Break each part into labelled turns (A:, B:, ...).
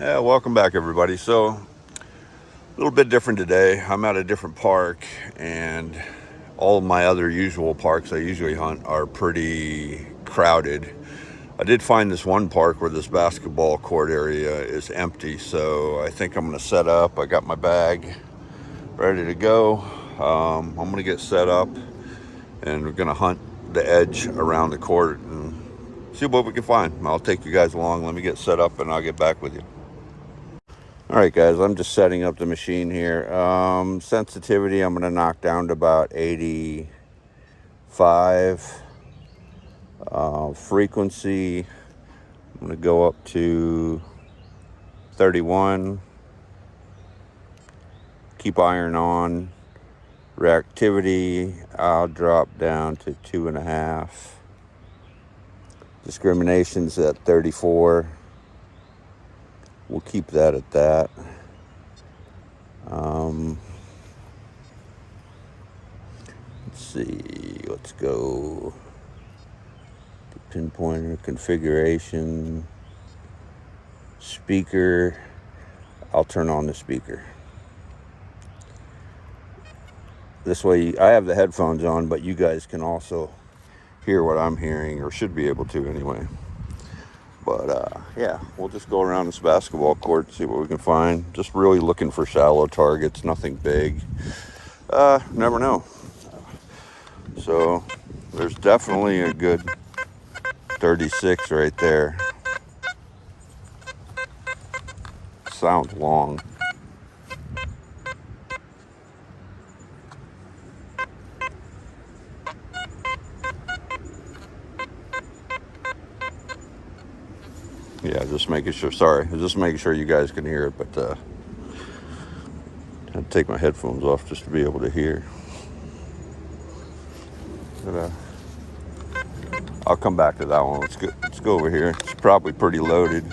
A: Yeah, welcome back, everybody. So, a little bit different today. I'm at a different park, and all of my other usual parks I usually hunt are pretty crowded. I did find this one park where this basketball court area is empty, so I think I'm going to set up. I got my bag ready to go. I'm going to get set up, and we're going to hunt the edge around the court and see what we can find. I'll take you guys along. Let me get set up, and I'll get back with you. All right, guys, I'm just setting up the machine here. Sensitivity, I'm going to knock down to about 85. Frequency, I'm going to go up to 31. Keep iron on. Reactivity, I'll drop down to 2.5. Discrimination's at 34. We'll keep that at that. Let's see, let's go pinpointer configuration, speaker. I'll turn on the speaker. This way I have the headphones on, but you guys can also hear what I'm hearing, or should be able to anyway. But yeah, we'll just go around this basketball court, see what we can find. Just really looking for shallow targets, nothing big. Never know. So there's definitely a good 36 right there. Sounds long. Yeah, just making sure. Sorry, just making sure you guys can hear it, but I had to take my headphones off just to be able to hear. But I'll come back to that one. Let's go over here. It's probably pretty loaded.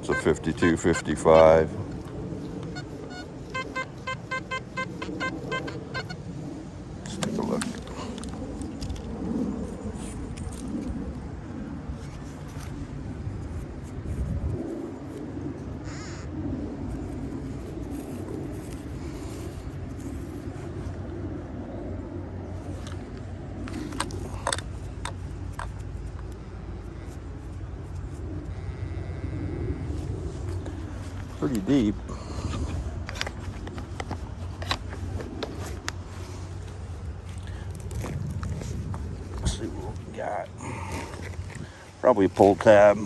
A: It's a 52, 55. Let's take a look. Pretty deep. Let's see what we got. Probably a pull tab.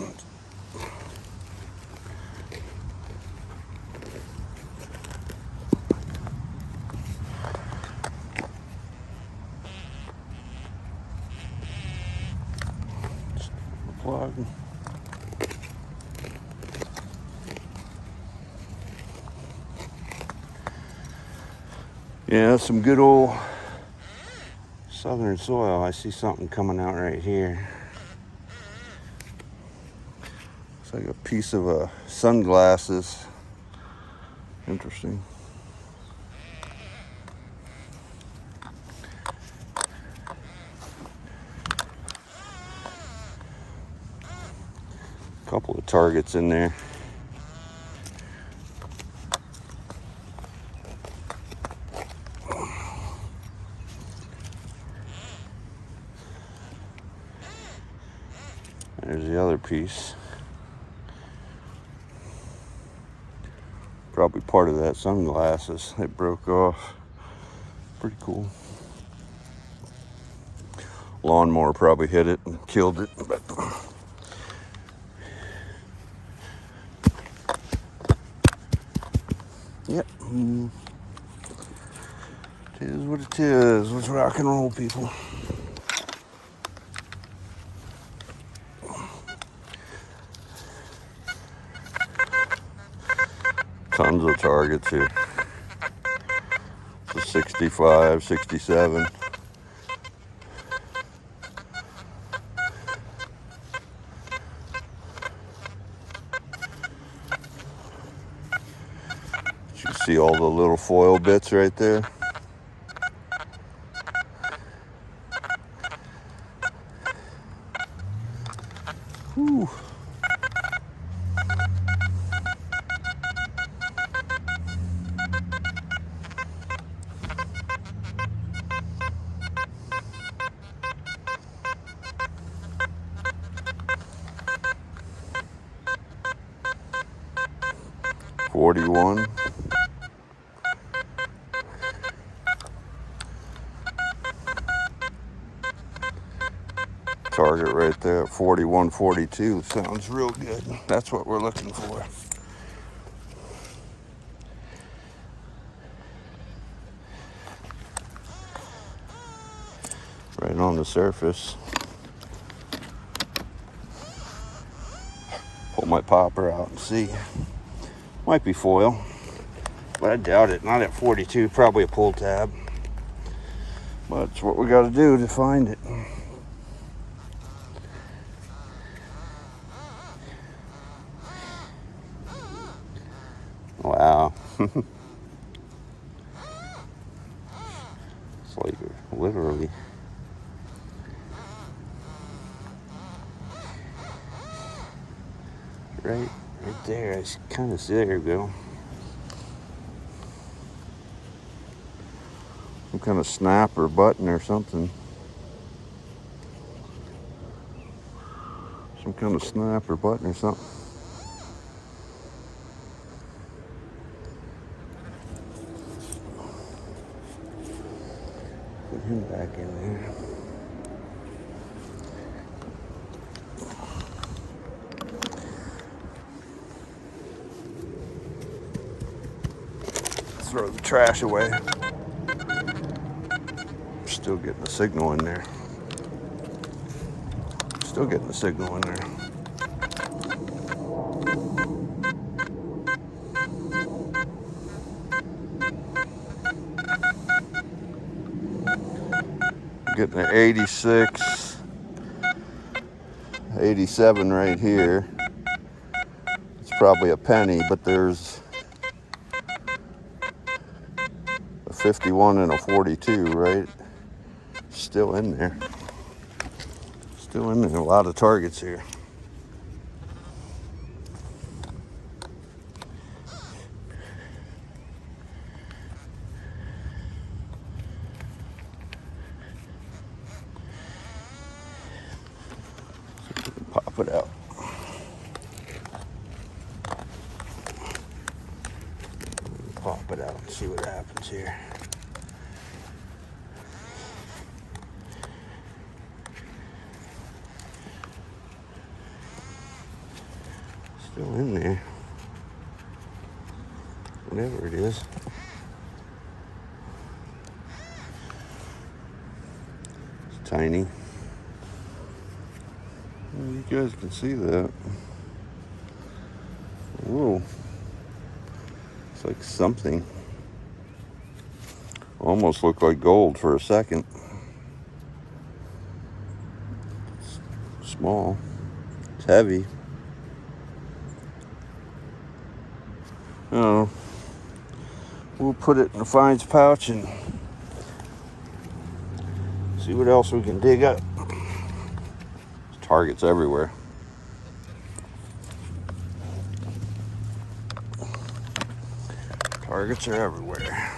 A: Plug. Yeah, some good old southern soil. I see something coming out right here. It's like a piece of sunglasses. Interesting. A couple of targets in there. There's the other piece. Probably part of that sunglasses. They broke off. Pretty cool. Lawnmower probably hit it and killed it, but yep. It is what it is. Let's rock and roll, people. Tons of targets here. It's a 65, 67. You see all the little foil bits right there? Whew. $41. Target right there at 41.42. Sounds real good. That's what we're looking for. Right on the surface. Pull my popper out and see. Might be foil, but I doubt it. Not at 42, probably a pull tab. But it's what we got to do to find it. Wow. It's like literally. Right there. I kind of see. There we go. Some kind of snap or button or something. Some kind of snap or button or something. Put him back in there. Throw the trash away. Still getting the signal in there. Still getting the signal in there. Getting an 86, 87 right here. It's probably a penny, but there's a 51 and a 42, right? Still in there. Still in there. A lot of targets here. Pop it out. Pop it out and see what happens here. Still in there. Whatever it is. It's tiny. You guys can see that. Whoa. It's like something. Almost looked like gold for a second. It's small. It's heavy. Oh. We'll put it in the finds pouch and see what else we can dig up. There's targets everywhere. Targets are everywhere.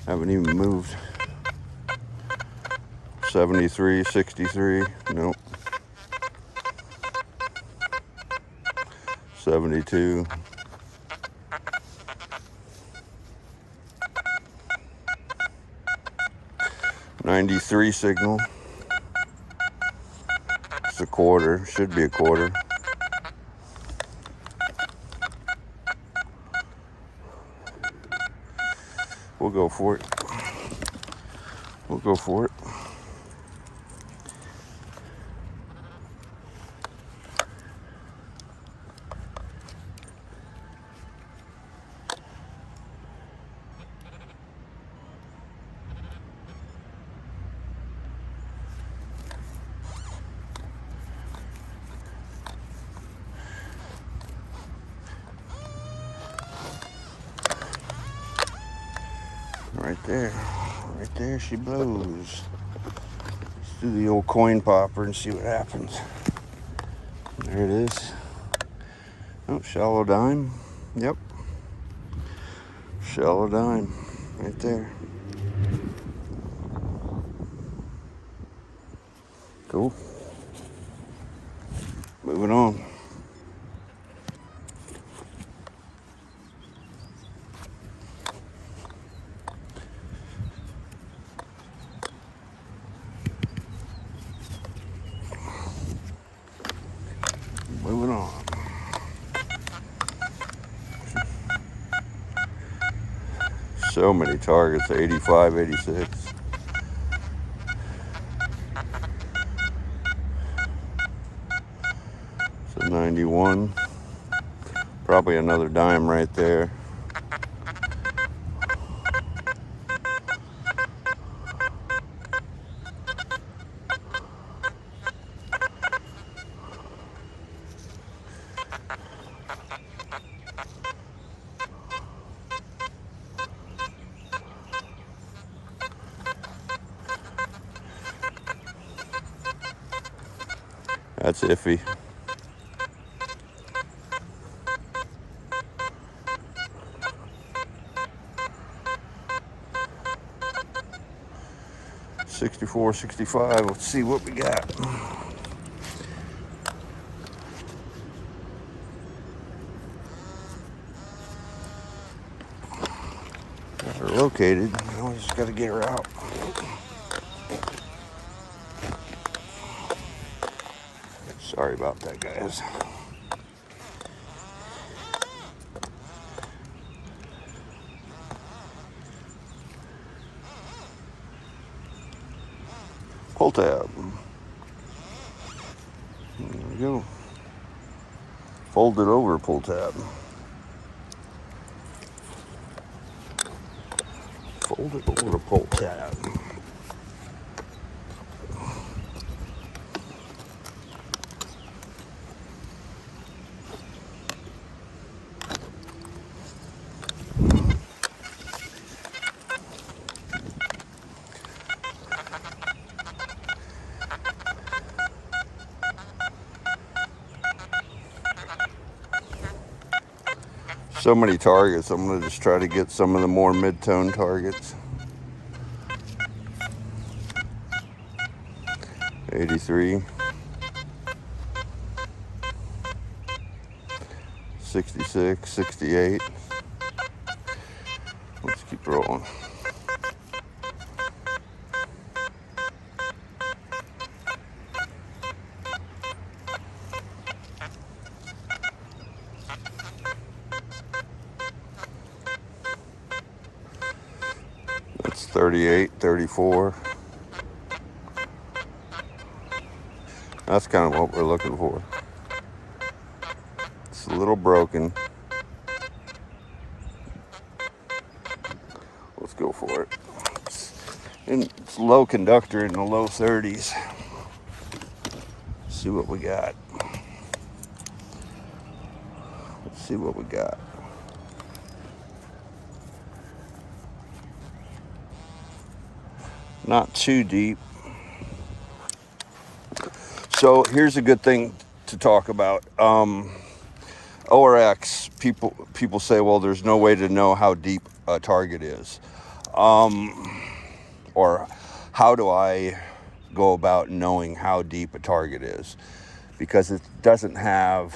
A: Haven't even moved. 73, 63, nope. 72. 93 signal. It's a quarter, should be a quarter. We'll go for it. We'll go for it. Right there she blows. Let's do the old coin popper and see what happens. There it is. Oh, shallow dime. Yep. Shallow dime. Right there. Cool. Moving on. Moving on. So many targets, 85, 86. So 91. Probably another dime right there. That's iffy. $64, $65. Let's see what we got. Got her located. Now we just got to get her out. Sorry about that, guys. Pull tab. There we go. Fold it over, pull tab. Fold it over, pull tab. So many targets. I'm going to just try to get some of the more mid-tone targets. 83. 66, 68. Let's keep rolling. That's 38, 34. That's kind of what we're looking for. It's a little broken. Let's go for it. It's low conductor in the low 30s. Let's see what we got. Let's see what we got. Not too deep. So here's a good thing to talk about. ORX, people say, well, there's no way to know how deep a target is. Or how do I go about knowing how deep a target is? Because it doesn't have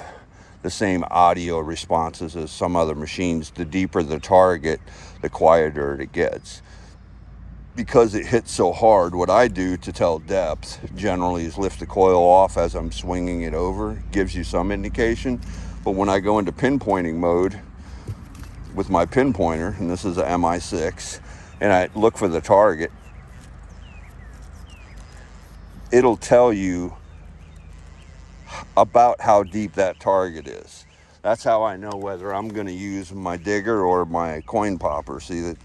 A: the same audio responses as some other machines. The deeper the target, the quieter it gets. Because it hits so hard, what I do to tell depth generally is lift the coil off as I'm swinging it over. Gives you some indication. But when I go into pinpointing mode with my pinpointer, and this is a MI6, and I look for the target, it'll tell you about how deep that target is. That's how I know whether I'm going to use my digger or my coin popper. See that?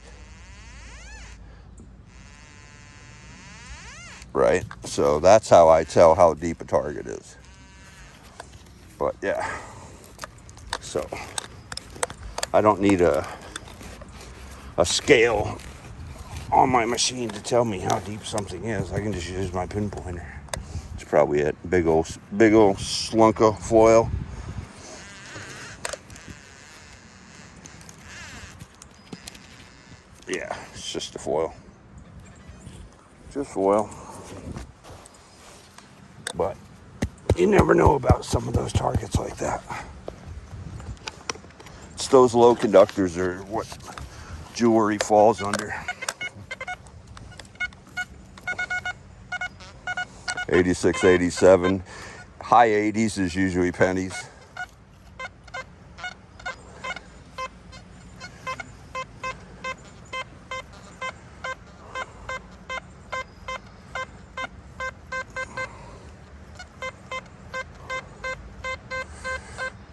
A: Right? So that's how I tell how deep a target is. But yeah. So I don't need a scale on my machine to tell me how deep something is. I can just use my pinpointer. It's That's probably it. Big old slunka foil. Yeah, it's just a foil. Just foil. But you never know about some of those targets like that. It's those low conductors are what jewelry falls under. 86, 87. High 80s is usually pennies.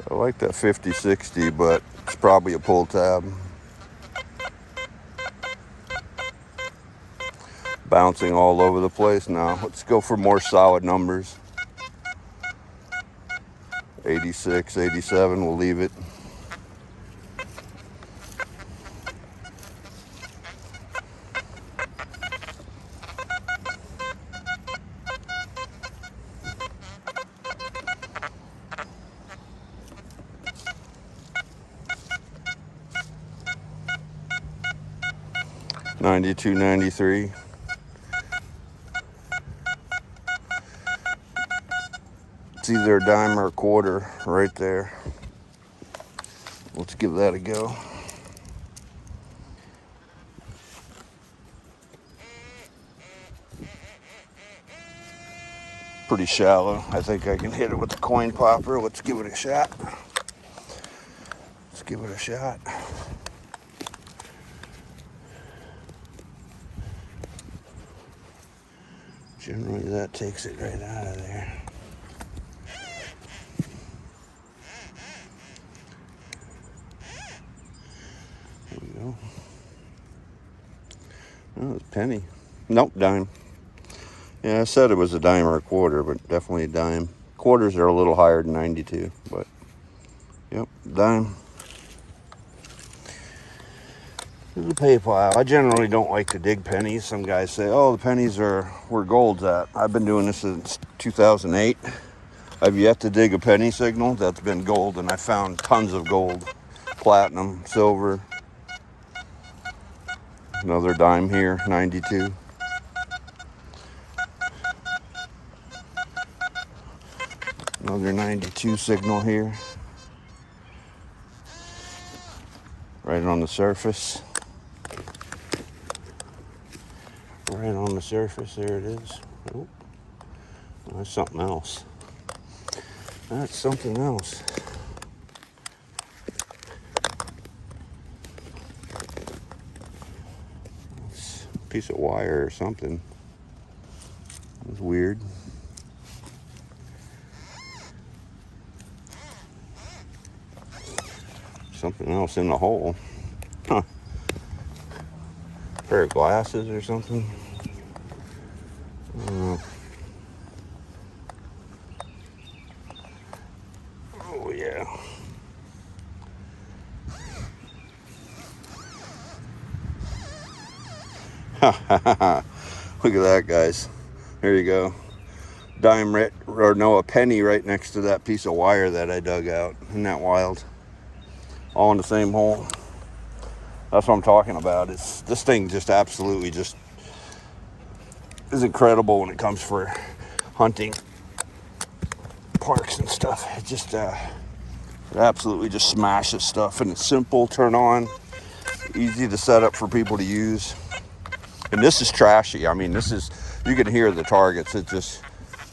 A: I like that 50, 60, but it's probably a pull tab. Bouncing all over the place now. Let's go for more solid numbers. 86, 87, we'll leave it. $92, $93. It's either a dime or a quarter right there. Let's give that a go. Pretty shallow. I think I can hit it with the coin popper. Let's give it a shot. Let's give it a shot. Generally that takes it right out of there. There we go. Oh, it's a penny. Nope, dime. Yeah, I said it was a dime or a quarter, but definitely a dime. Quarters are a little higher than 92, but yep, dime. This is a pay pile. I generally don't like to dig pennies. Some guys say, oh, the pennies are where gold's at. I've been doing this since 2008. I've yet to dig a penny signal that's been gold, and I found tons of gold. Platinum, silver. Another dime here, 92. Another 92 signal here. Right on the surface. Right on the surface, there it is. Oh, that's something else. That's something else. It's a piece of wire or something. It's weird. Something else in the hole. Huh. Pair of glasses or something. Oh yeah. Look at that, guys. There you go. Dime a penny right next to that piece of wire that I dug out. Isn't that wild? All in the same hole. That's what I'm talking about. This thing just absolutely just is incredible when it comes for hunting parks and stuff. It just it absolutely just smashes stuff, and it's simple, turn on, easy to set up for people to use. And this is trashy. I mean, this is, you can hear the targets. It just,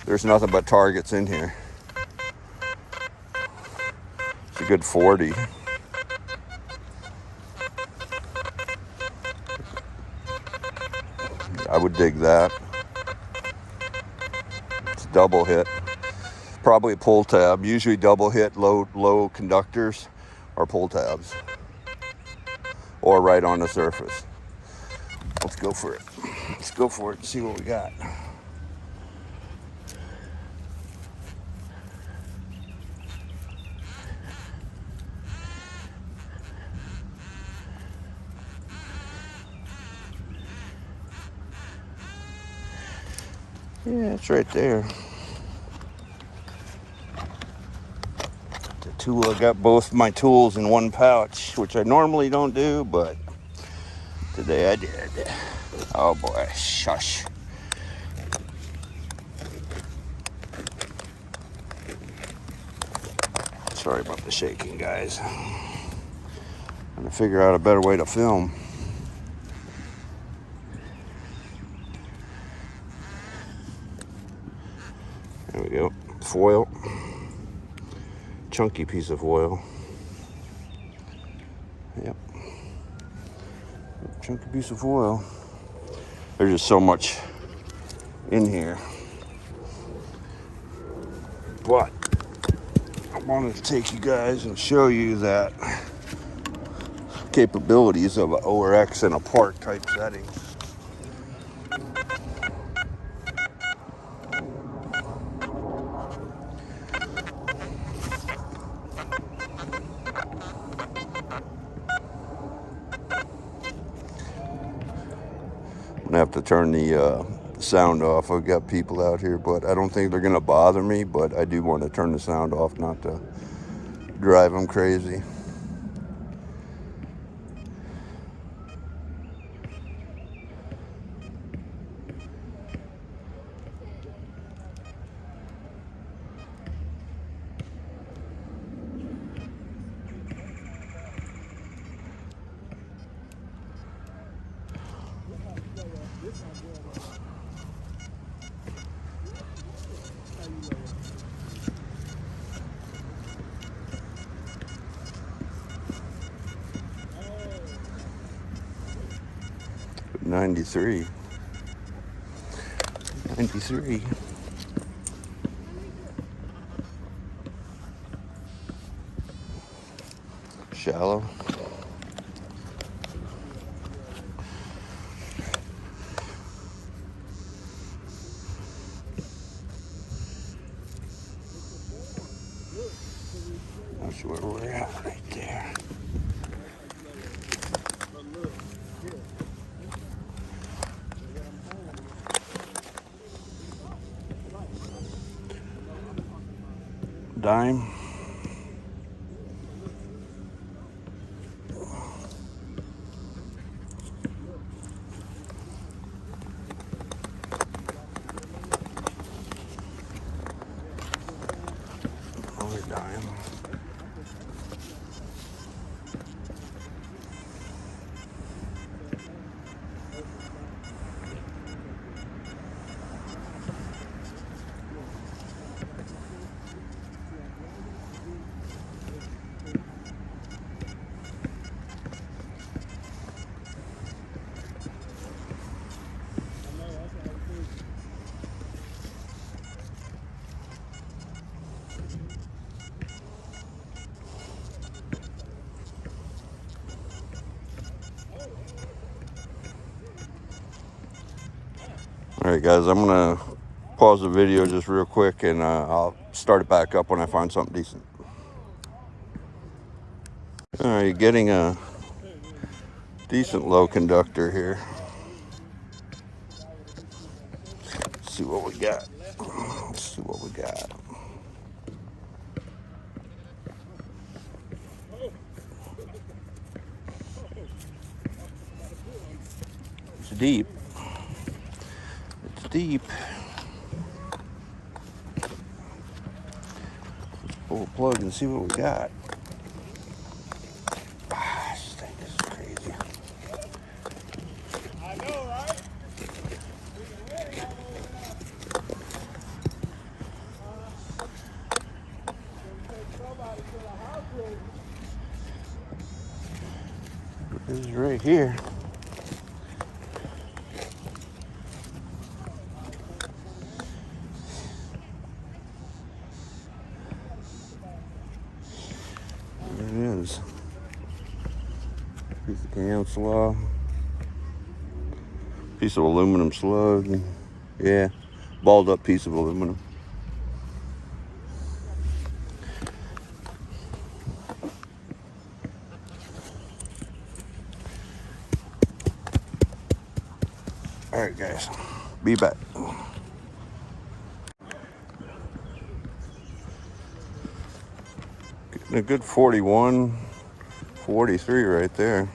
A: there's nothing but targets in here. It's a good 40. I would dig that. It's double hit. Probably a pull tab. Usually double hit low conductors are pull tabs. Or right on the surface. Let's go for it. Let's go for it and see what we got. Yeah, it's right there. tool. I got both my tools in one pouch, which I normally don't do, but today I did. Oh boy, shush. Sorry about the shaking, guys. I'm gonna figure out a better way to film. There we go. Foil. Chunky piece of foil. Yep. Chunky piece of foil. There's just so much in here. But I wanted to take you guys and show you that capabilities of an ORX in a park type setting. I'm gonna have to turn the sound off. I've got people out here, but I don't think they're gonna bother me, but I do want to turn the sound off, not to drive them crazy. '93. Shallow. That's where we're at right there. Dime. Another dime. All right, guys, I'm gonna pause the video just real quick, and I'll start it back up when I find something decent. All right, getting a decent low conductor here. Let's see what we got. It's deep. Let's pull a plug and see what we got. This thing is crazy. I know, right? This is right here. There it is. Piece of cam slaw. Piece of aluminum slug. Yeah, balled up piece of aluminum. All right, guys, be back. A good 41, 43 right there.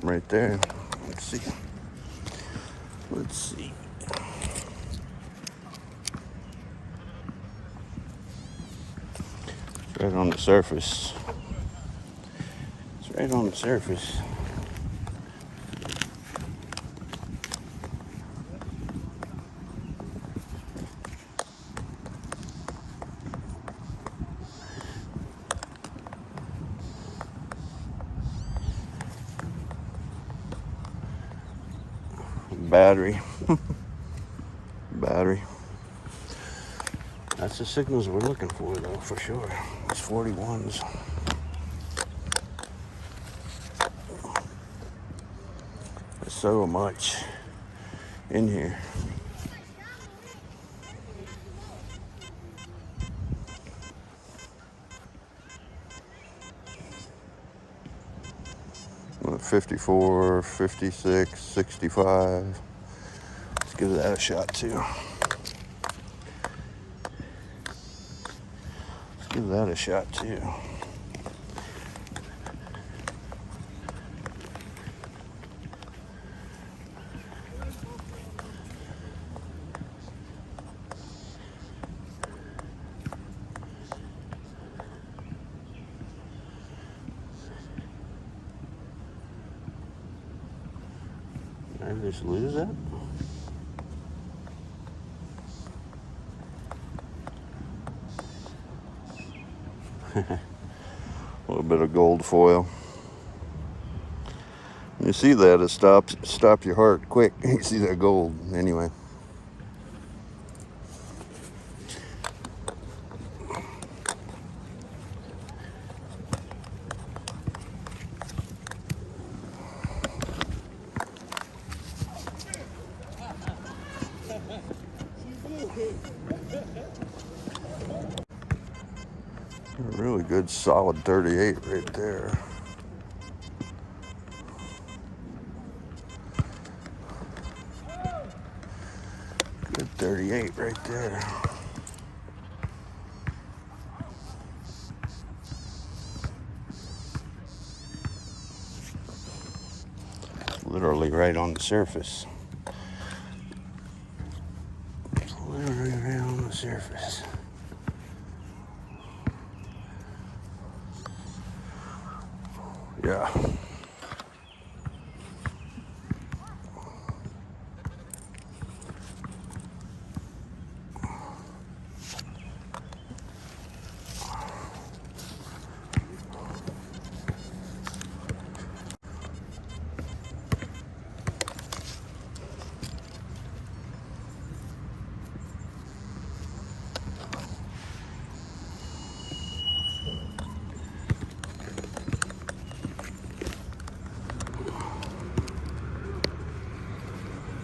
A: Right there. Let's see. Let's see. It's right on the surface. It's right on the surface. Battery. Battery. That's the signals we're looking for, though, for sure. It's 41s. There's so much in here. What, 54, 56, 65. Let's give that a shot, too. Give that a shot too. Did I just lose that? A little bit of gold foil. You see that, it stop your heart quick. You see that gold anyway. A really good solid 38 right there. Good 38 right there. Literally right on the surface. Literally right on the surface. Yeah.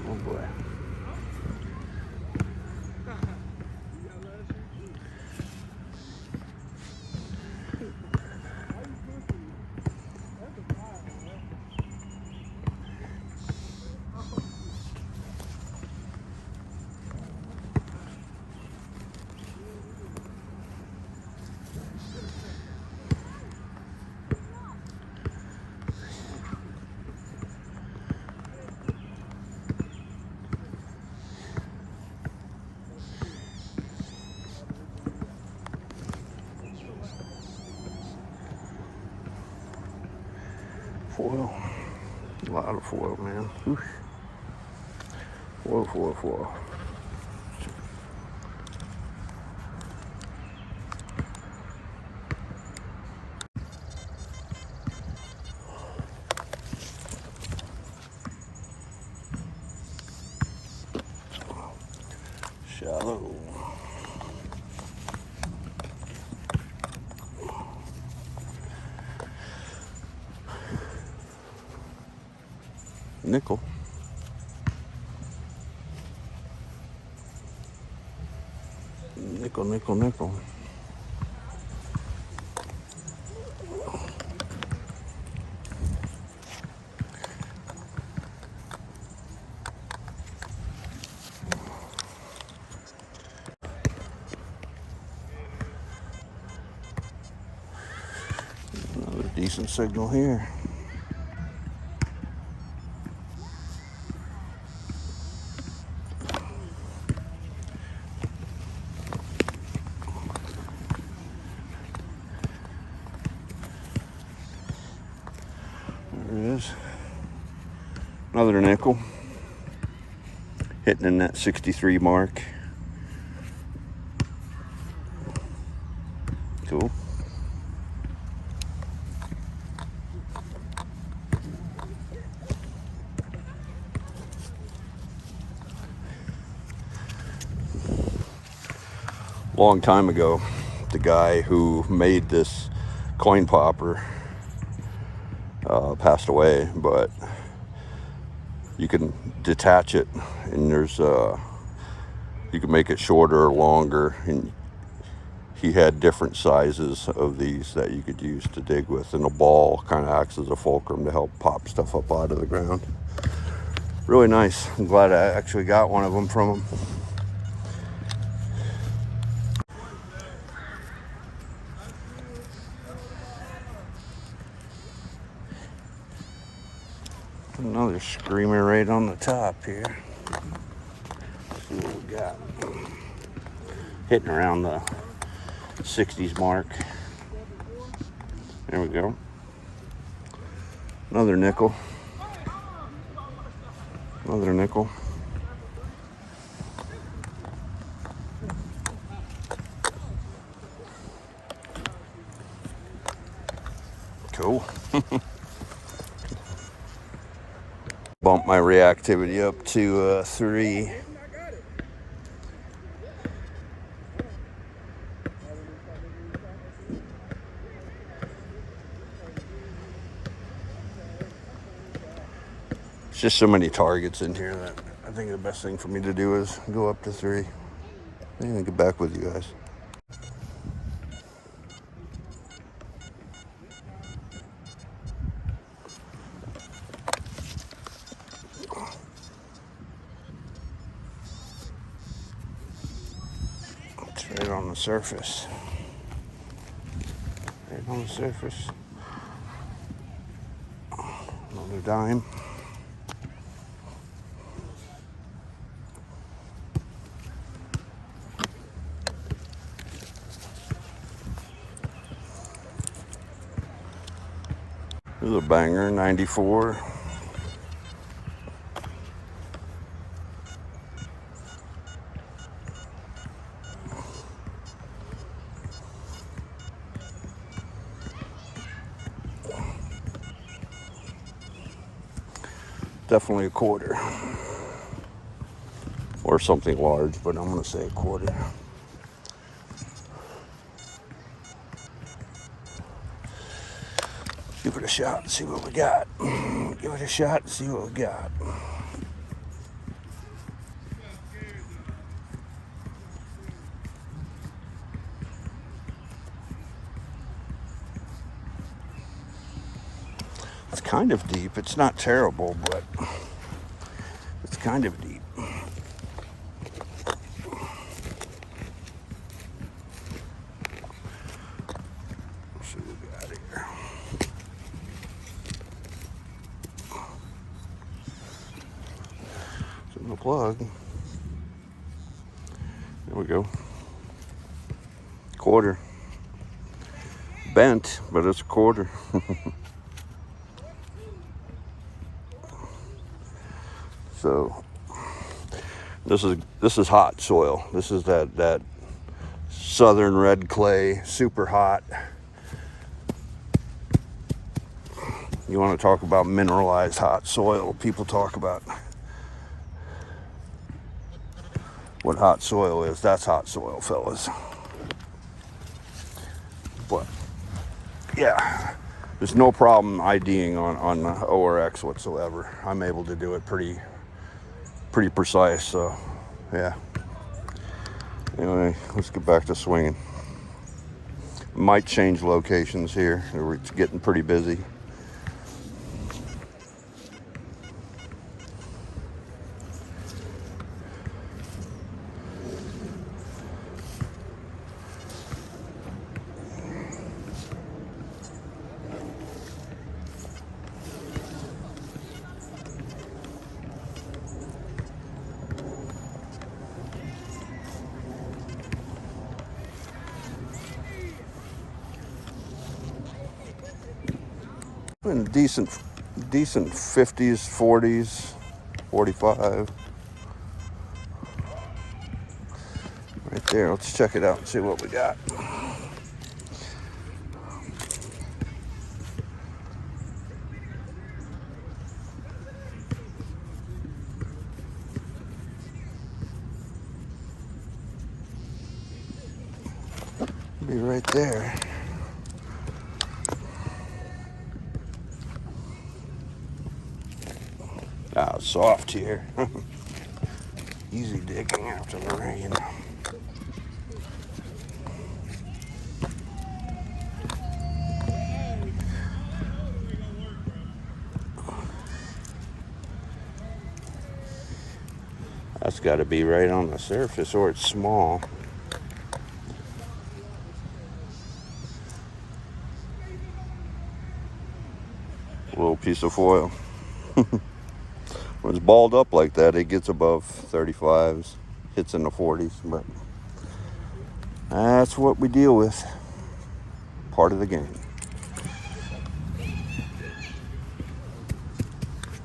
A: Oh boy. Foil. A lot of foil, man. Whoosh. Foil, foil, foil. Shallow. Nickel. Nickel, nickel, nickel. decent signal here. There it is. Another nickel. Hitting in that 63 mark. Cool. Long time ago, the guy who made this coin popper passed away, but you can detach it, and there's you can make it shorter or longer, and he had different sizes of these that you could use to dig with, and a ball kind of acts as a fulcrum to help pop stuff up out of the ground. Really nice. I'm glad I actually got one of them from him. Another screamer right on the top here. Let's see what we got. Hitting around the 60s mark. There we go. Another nickel. Another nickel. Cool. Bump my reactivity up to 3. It's just so many targets in here that I think the best thing for me to do is go up to 3 and get back with you guys. It's right on the surface. Right on the surface. Another dime. There's a banger, 94. Definitely a quarter. Or something large, but I'm going to say a quarter. Give it a shot and see what we got. Give it a shot and see what we got. It's kind of deep. It's not terrible, but it's kind of deep. Let's see what we got here. It's in the plug. There we go. Quarter. Bent, but it's a quarter. So this is hot soil. This is that southern red clay, super hot. You want to talk about mineralized hot soil? People talk about what hot soil is. That's hot soil, fellas. But yeah, there's no problem IDing on ORX whatsoever. I'm able to do it pretty precise, so yeah. Anyway, let's get back to swinging. Might change locations here. It's getting pretty busy. in decent 50s, 40s, 45. Right there. Let's check it out and see what we got. Be right there. Ah, soft here. Easy digging after the rain. That's got to be right on the surface, or it's small. A little piece of foil. When it's balled up like that, it gets above 35s, hits in the 40s, but that's what we deal with. Part of the game.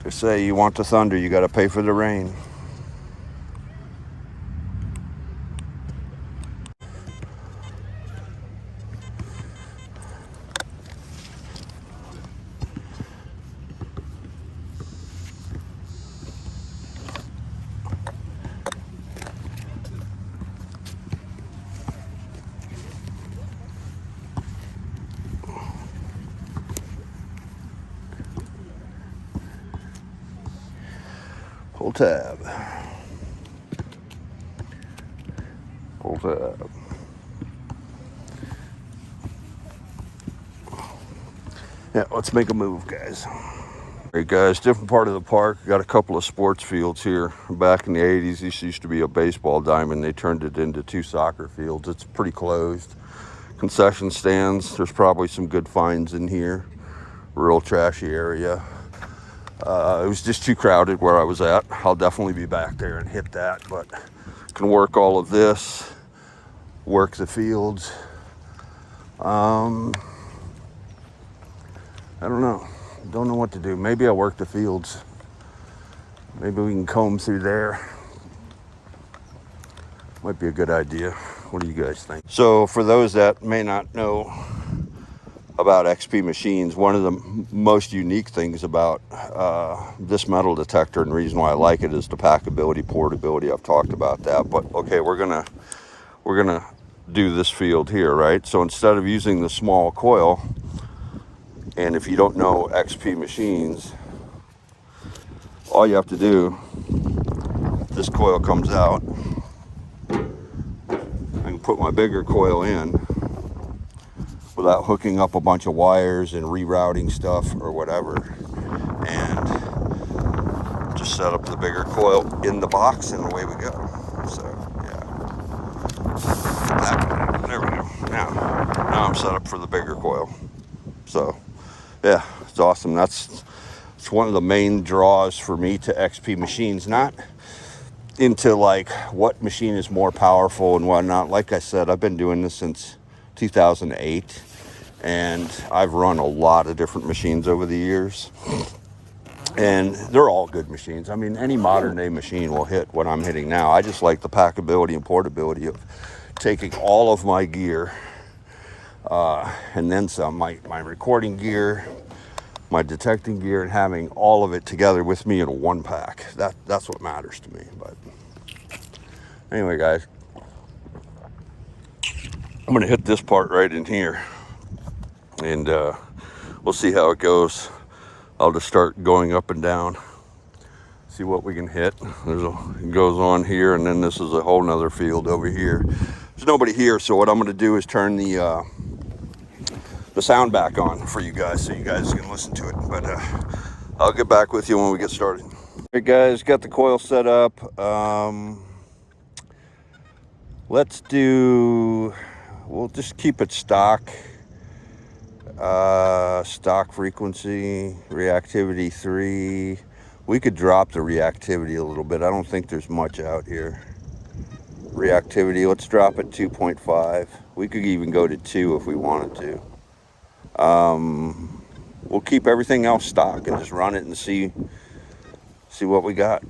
A: They say you want the thunder, you got to pay for the rain. Pull tab. Pull tab. Yeah, let's make a move, guys. All right, guys, different part of the park. Got a couple of sports fields here. Back in the 80s, this used to be a baseball diamond. They turned it into 2 soccer fields. It's pretty closed. Concession stands. There's probably some good finds in here. Real trashy area. It was just too crowded where I was at. I'll definitely be back there and hit that, but can work all of this, work the fields. I don't know. Don't know what to do. Maybe I'll work the fields. Maybe we can comb through there. Might be a good idea. What do you guys think? So for those that may not know about XP machines, one of the most unique things about this metal detector, and the reason why I like it, is the packability, portability. I've talked about that, but okay, we're gonna do this field here, right? So instead of using the small coil, and if you don't know XP machines, all you have to do, this coil comes out, I can put my bigger coil in without hooking up a bunch of wires and rerouting stuff or whatever, and just set up the bigger coil in the box and away we go. So yeah, there we go. Now I'm set up for the bigger coil. So yeah, it's awesome. It's one of the main draws for me to XP machines. Not into like what machine is more powerful and whatnot. Like I said, I've been doing this since 2008. And I've run a lot of different machines over the years, and they're all good machines. I mean, any modern day machine will hit what I'm hitting now. I just like the packability and portability of taking all of my gear, and then some, my recording gear, my detecting gear, and having all of it together with me in one pack. That's what matters to me. But anyway, guys, I'm gonna hit this part right in here, and we'll see how it goes. I'll just start going up and down, see what we can hit. It goes on here, and then this is a whole nother field over here. There's nobody here, so what I'm going to do is turn the sound back on for you guys, so you guys can listen to it. But I'll get back with you when we get started. Hey guys, got the coil set up. We'll just keep it stock. Stock frequency, reactivity 3. We could drop the reactivity a little bit. I don't think there's much out here. Reactivity, let's drop it 2.5. We could even go to 2 if we wanted to. we'll keep everything else stock and just run it and see what we got.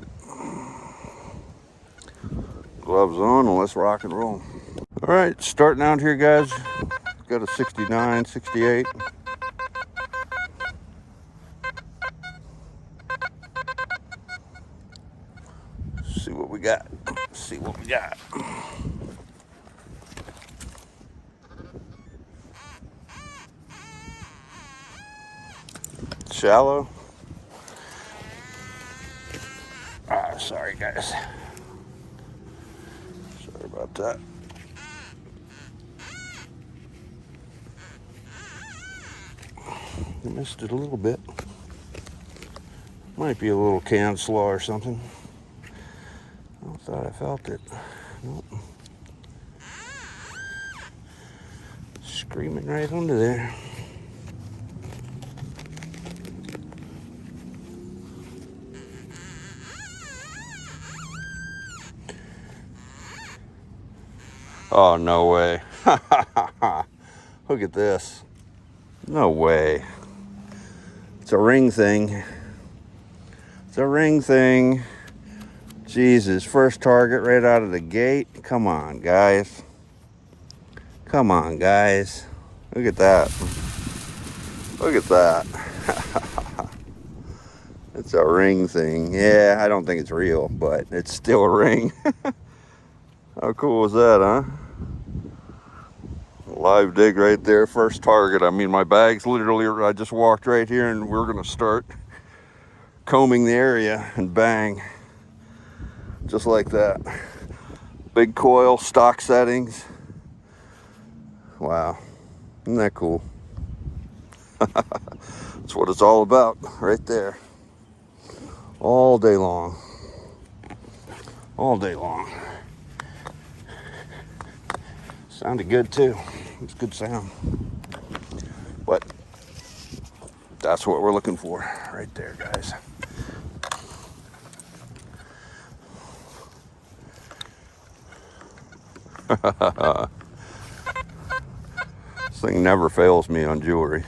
A: Gloves on and let's rock and roll. All right, starting out here, guys. Got a 69, 68. See what we got. See what we got. Shallow. Sorry guys. Sorry about that. I missed it a little bit. Might be a little can slaw or something. I thought I felt it. Nope. Screaming right under there. Oh, no way. Look at this. No way. It's a ring thing. It's a ring thing. Jesus, first target right out of the gate. Come on, guys. Come on, guys. Look at that. Look at that. It's a ring thing. Yeah, I don't think it's real, but it's still a ring. How cool was that, huh? Live dig right there, first target. I mean, my bag's literally, I just walked right here and we're gonna start combing the area and bang. Just like that. Big coil, stock settings. Wow, isn't that cool? That's what it's all about right there. All day long. All day long. Sounded good too. It's good sound. But that's what we're looking for right there, guys. This thing never fails me on jewelry.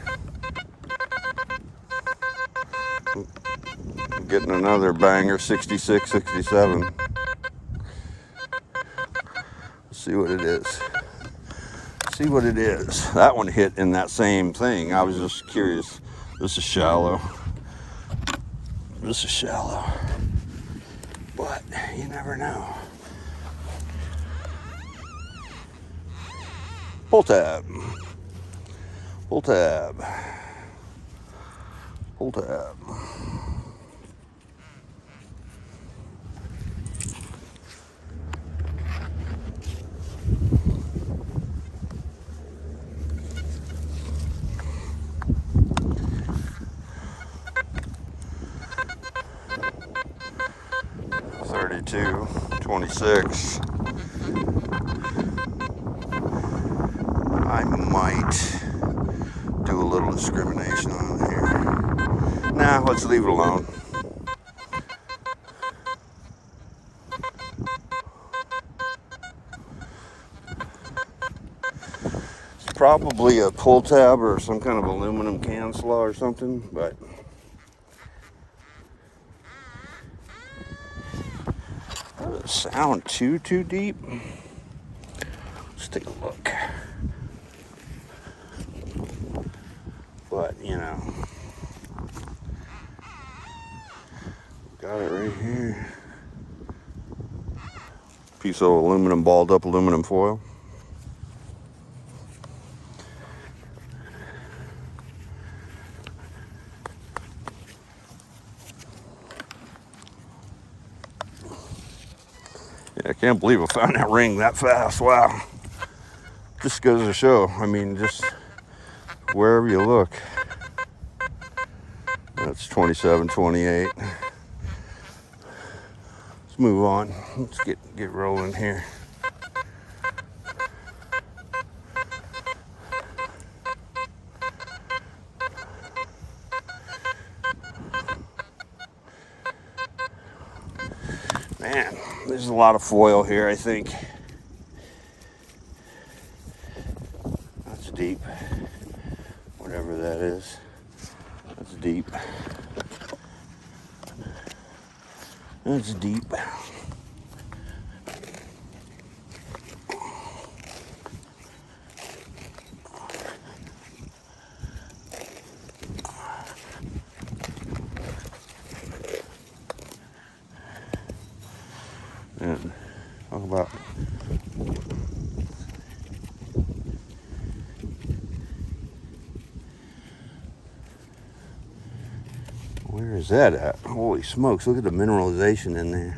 A: Getting another banger, 66, 67. Let's see what it is. See what it is. That one hit in that same thing. I was just curious. This is shallow. This is shallow. But you never know. Pull tab. Pull tab. Pull tab. .32, 26. I might do a little discrimination on here. Nah, let's leave it alone. It's probably a pull tab or some kind of aluminum can slaw or something, but doesn't sound too deep. Let's take a look. But, you know, got it right here. Piece of aluminum, balled up aluminum foil. Yeah, I can't believe I found that ring that fast. Wow. Just goes to show. I mean, just wherever you look. That's 27, 28. Let's move on. Let's get rolling here. Man, there's a lot of foil here, I think. That's deep. Whatever that is. That's deep. And talk about where is that at? Holy smokes, look at the mineralization in there.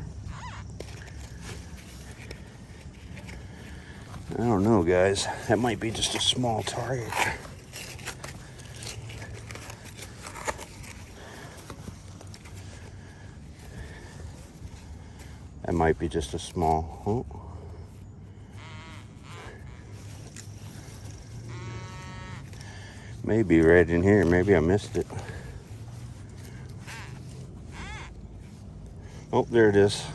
A: I don't know, guys. That might be just a small target. That might be just a small. Oh. Maybe right in here. Maybe I missed it. Oh, there it is.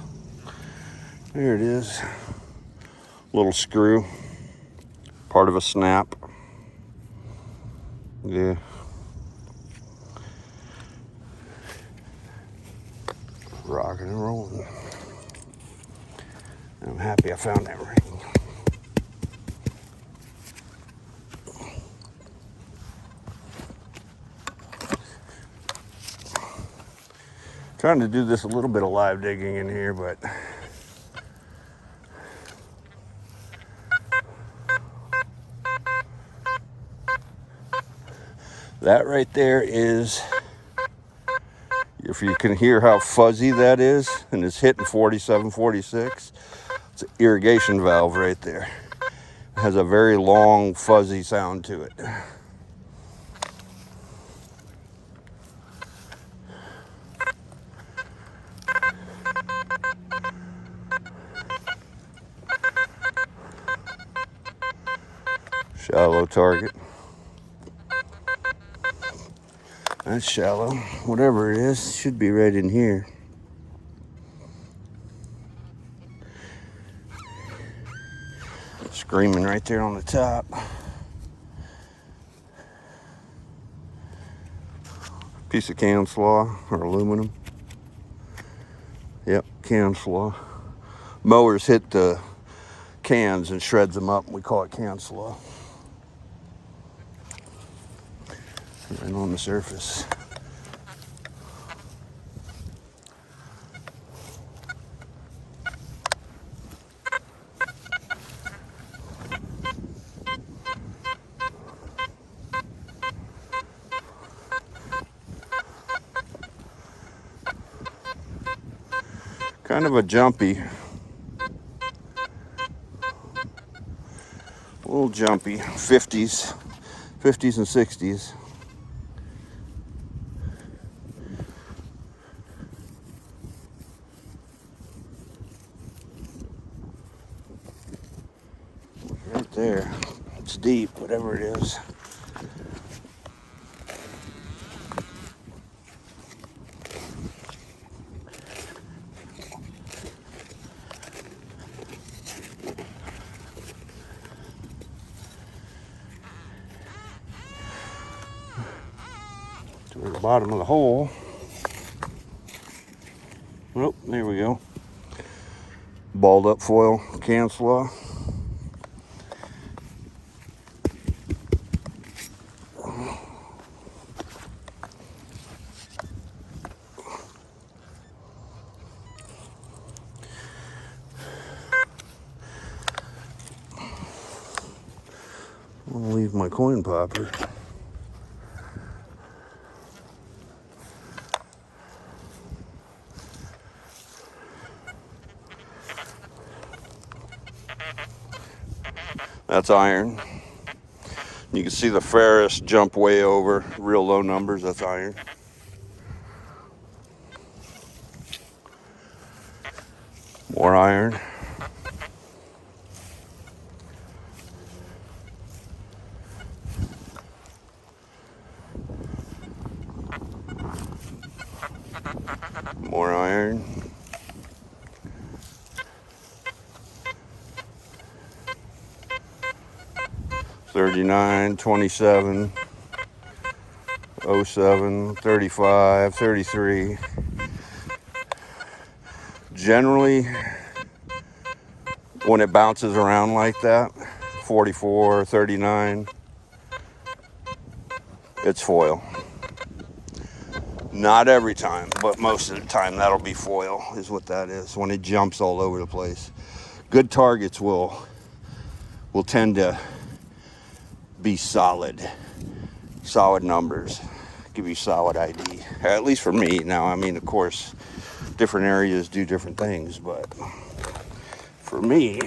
A: There it is. Little screw. Part of a snap. Yeah. Rocking and rolling. I'm happy I found that ring. Trying to do this a little bit of live digging in here, but that right there is, if you can hear how fuzzy that is, and it's hitting 47, 46, it's an irrigation valve right there. It has a very long, fuzzy sound to it. Shallow target. That's shallow. Whatever it is, should be right in here. Screaming right there on the top. Piece of can slaw or aluminum. Yep, can slaw. Mowers hit the cans and shreds them up. We call it can slaw. Right on the surface. Kind of a jumpy. A little jumpy. 50s and 60s. Right there. It's deep, whatever it is. To the bottom of the hole. Oh, there we go. Balled up foil can slaw. I'm gonna leave my coin popper. That's iron. You can see the ferrous jump way over, real low numbers, that's iron. More iron. More iron. $39, $27, $07, $35, $33. Generally, when it bounces around like that, 44, 39, it's foil. Not every time, but most of the time that'll be foil, is what that is, when it jumps all over the place. Good targets will tend to be solid numbers, give you solid ID, at least for me. Now, I mean, of course, different areas do different things, but for me,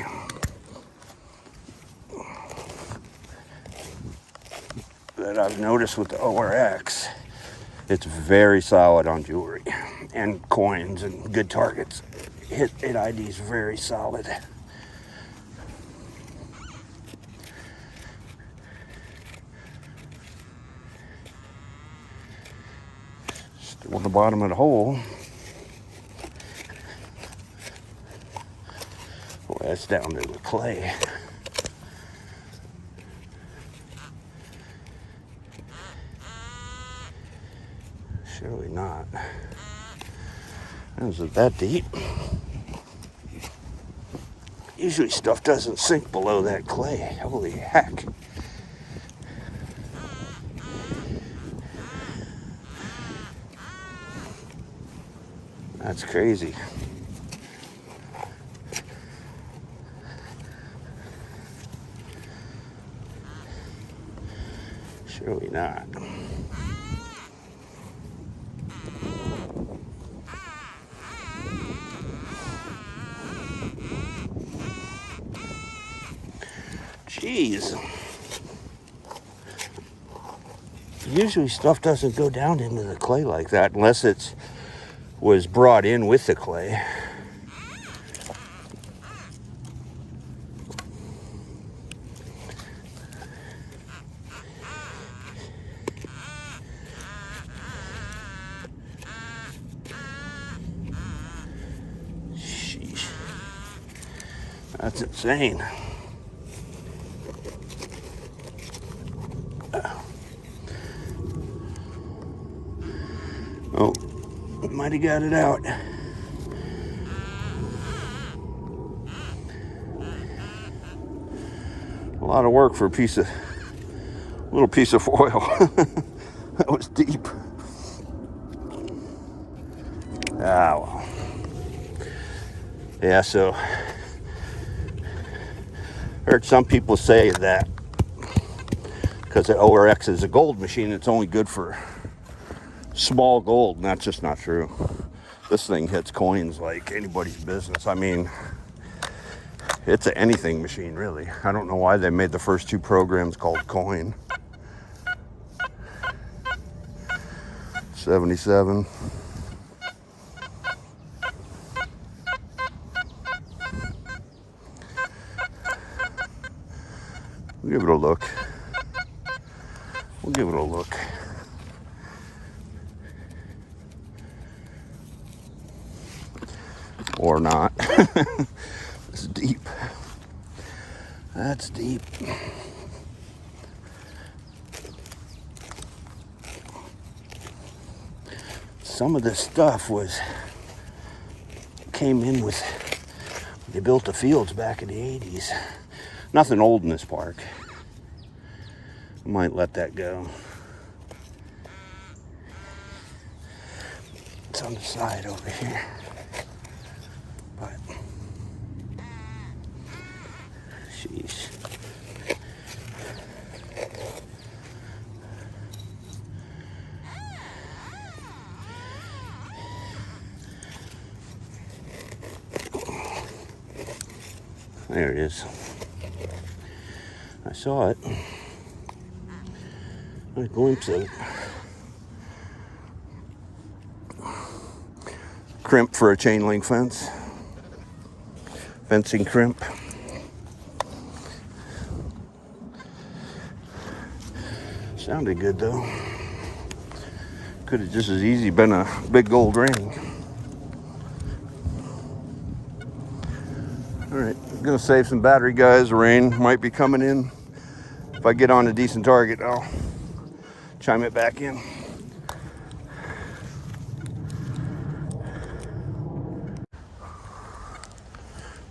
A: that I've noticed with the ORX, it's very solid on jewelry and coins and good targets. It IDs very solid. Still on the bottom of the hole. Well, that's down to the clay. Surely not. Is it that deep? Usually stuff doesn't sink below that clay. Holy heck. That's crazy. Surely not. Jeez. Usually stuff doesn't go down into the clay like that unless it was brought in with the clay. Sheesh. That's insane. Oh, might have got it out. A lot of work for a little piece of foil. That was deep. Ah, well. Yeah, so heard some people say that because the ORX is a gold machine, it's only good for small gold, and that's just not true. This thing hits coins like anybody's business. I mean, it's an anything machine, really. I don't know why they made the first two programs called coin. 77. We'll give it a look. We'll give it a look. Or not. It's deep. That's deep. Some of this stuff came in with, they built the fields back in the 80s. Nothing old in this park. I might let that go. It's on the side over here. But, sheesh. There it is. I saw it. A glimpse of it. Crimp for a chain link fence. Fencing crimp. Sounded good though. Could have just as easy been a big gold ring. Alright, I'm gonna save some battery, guys. Rain might be coming in. If I get on a decent target, I'll chime it back in.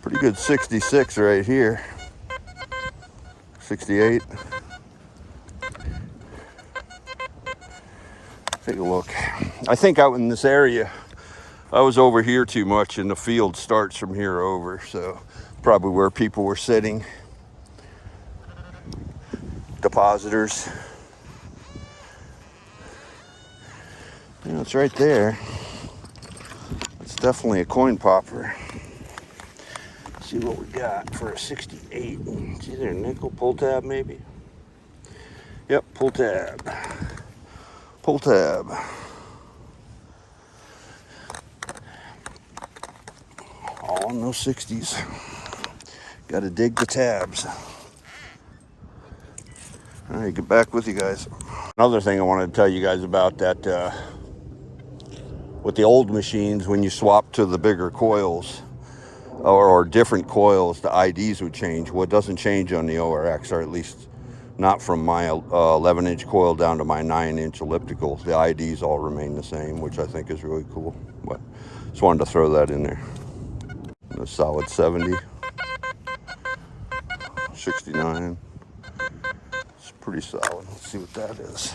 A: Pretty good 66 right here. 68. Take a look. I think out in this area, I was over here too much, and the field starts from here over, so probably where people were sitting. Depositors. You know, it's right there. It's definitely a coin popper. Let's see what we got for a 68. It's either a nickel pull tab, maybe. Yep, pull tab. Pull tab. All in those 60s. Got to dig the tabs. All right, get back with you guys. Another thing I wanted to tell you guys about that with the old machines, when you swap to the bigger coils or different coils, the IDs would change. What doesn't change on the ORX, or at least not from my 11-inch coil down to my 9-inch elliptical. The IDs all remain the same, which I think is really cool. But just wanted to throw that in there. A solid 70. 69. It's pretty solid. Let's see what that is.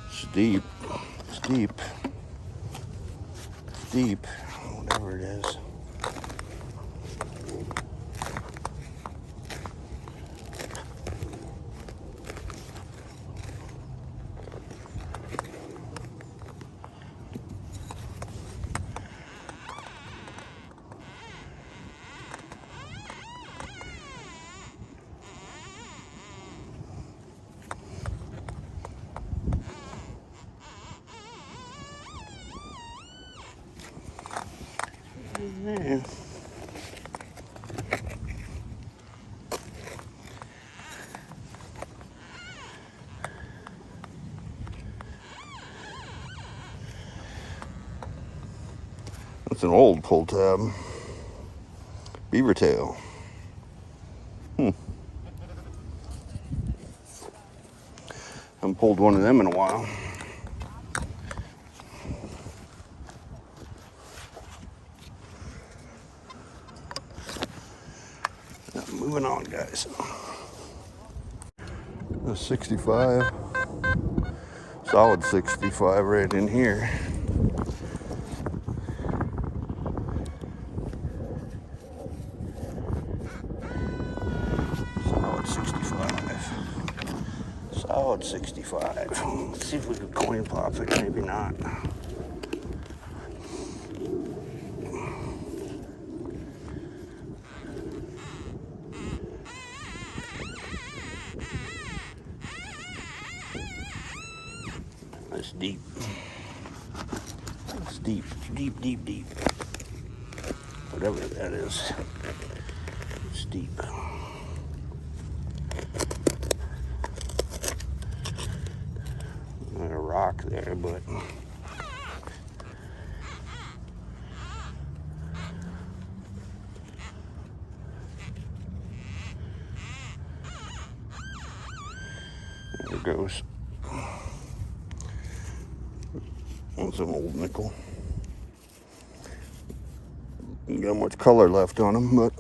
A: It's deep. It's deep. It's deep. Whatever it is. Yeah. That's an old pull tab. Beaver tail. Haven't pulled one of them in a while. Moving on, guys. A 65. Solid 65 right in here. Solid 65. Solid 65. Let's see if we could coin pop it. Maybe not. That's deep. It's deep, deep, deep, deep. Whatever that is. It's deep. Not a rock there, but there it goes. That's an old nickel. Ain't got much color left on them, but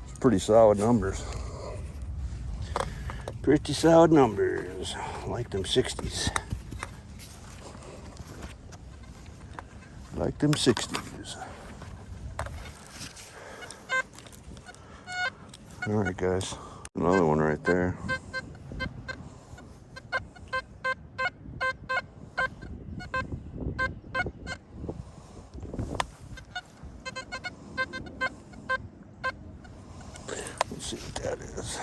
A: it's pretty solid numbers. Pretty solid numbers. Like them 60s. Like them 60s. All right, guys. Another one right there. Let's see what that is.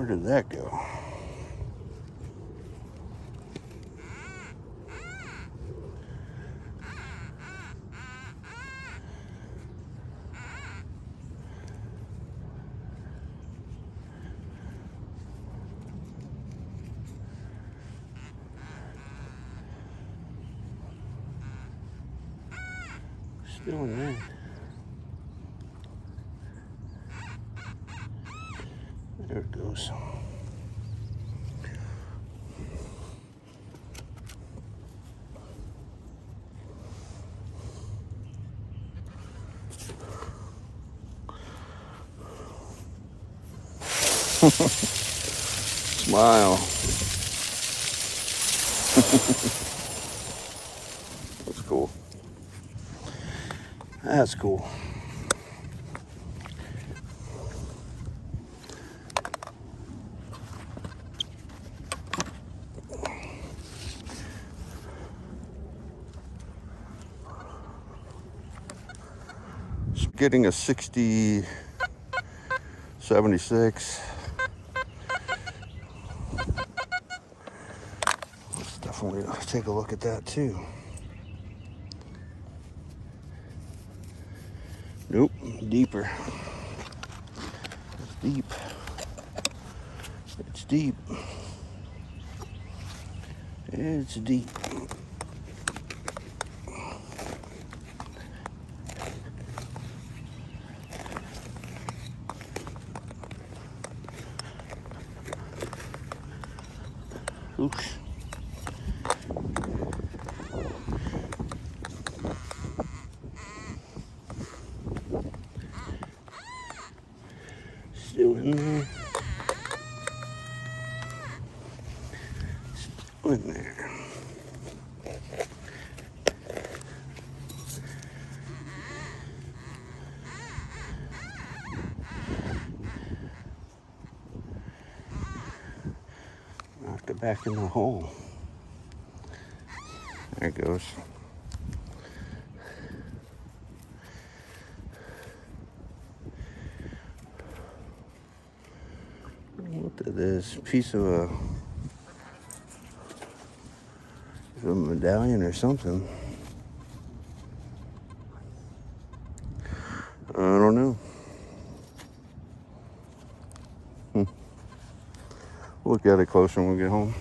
A: Where did that go? Still in there. There it goes. Smile. That's cool. That's cool. Getting a 60, 76. Let's definitely take a look at that too. Nope, deeper. It's deep. It's deep. It's deep. Oops. Still in there. Still in there. Knocked it back in the hole. There it goes. Look at this piece of a medallion or something. I don't know. We'll look at it closer when we get home.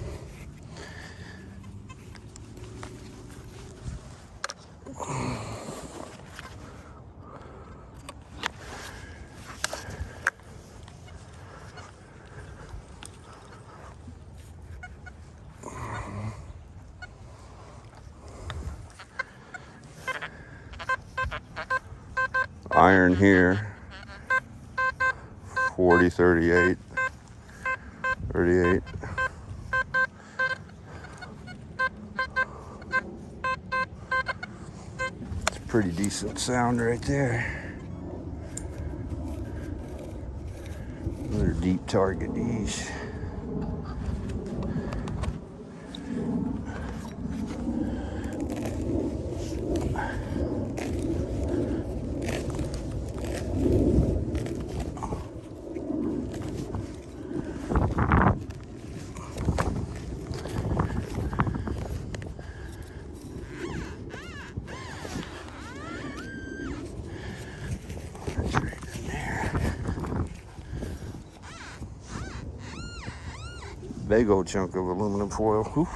A: Iron here, 40, 38, 38. It's a pretty decent sound right there. Another deep target these. Big old chunk of aluminum foil.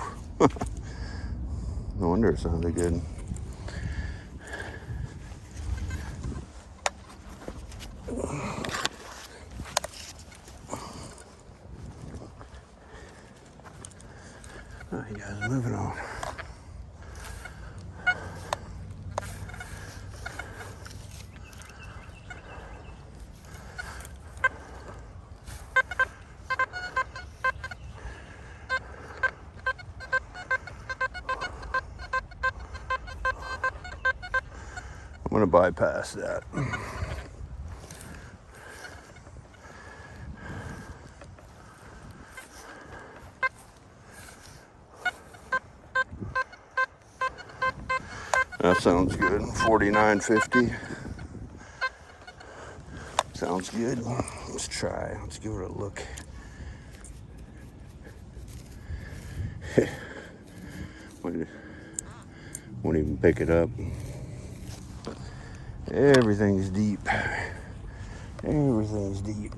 A: No wonder it sounded good. Alright guys, moving on. I'm gonna bypass that. That sounds good. 49.50. Sounds good. Let's try. Let's give it a look. Won't even pick it up. Everything's deep. Everything's deep.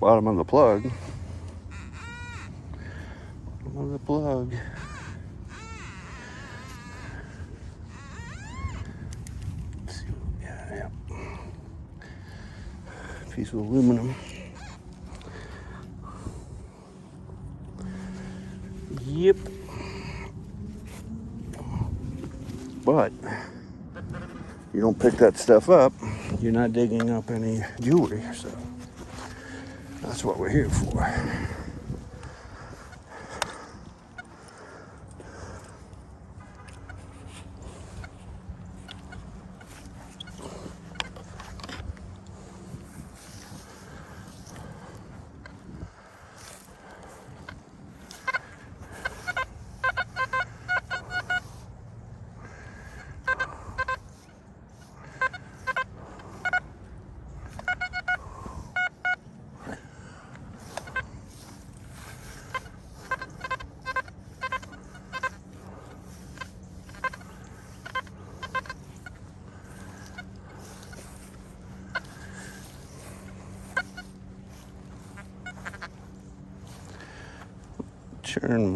A: Bottom of the plug. Bottom of the plug. Let's see what we got. Yep. Piece of aluminum. Yep. But you don't pick that stuff up, you're not digging up any jewelry, so that's what we're here for.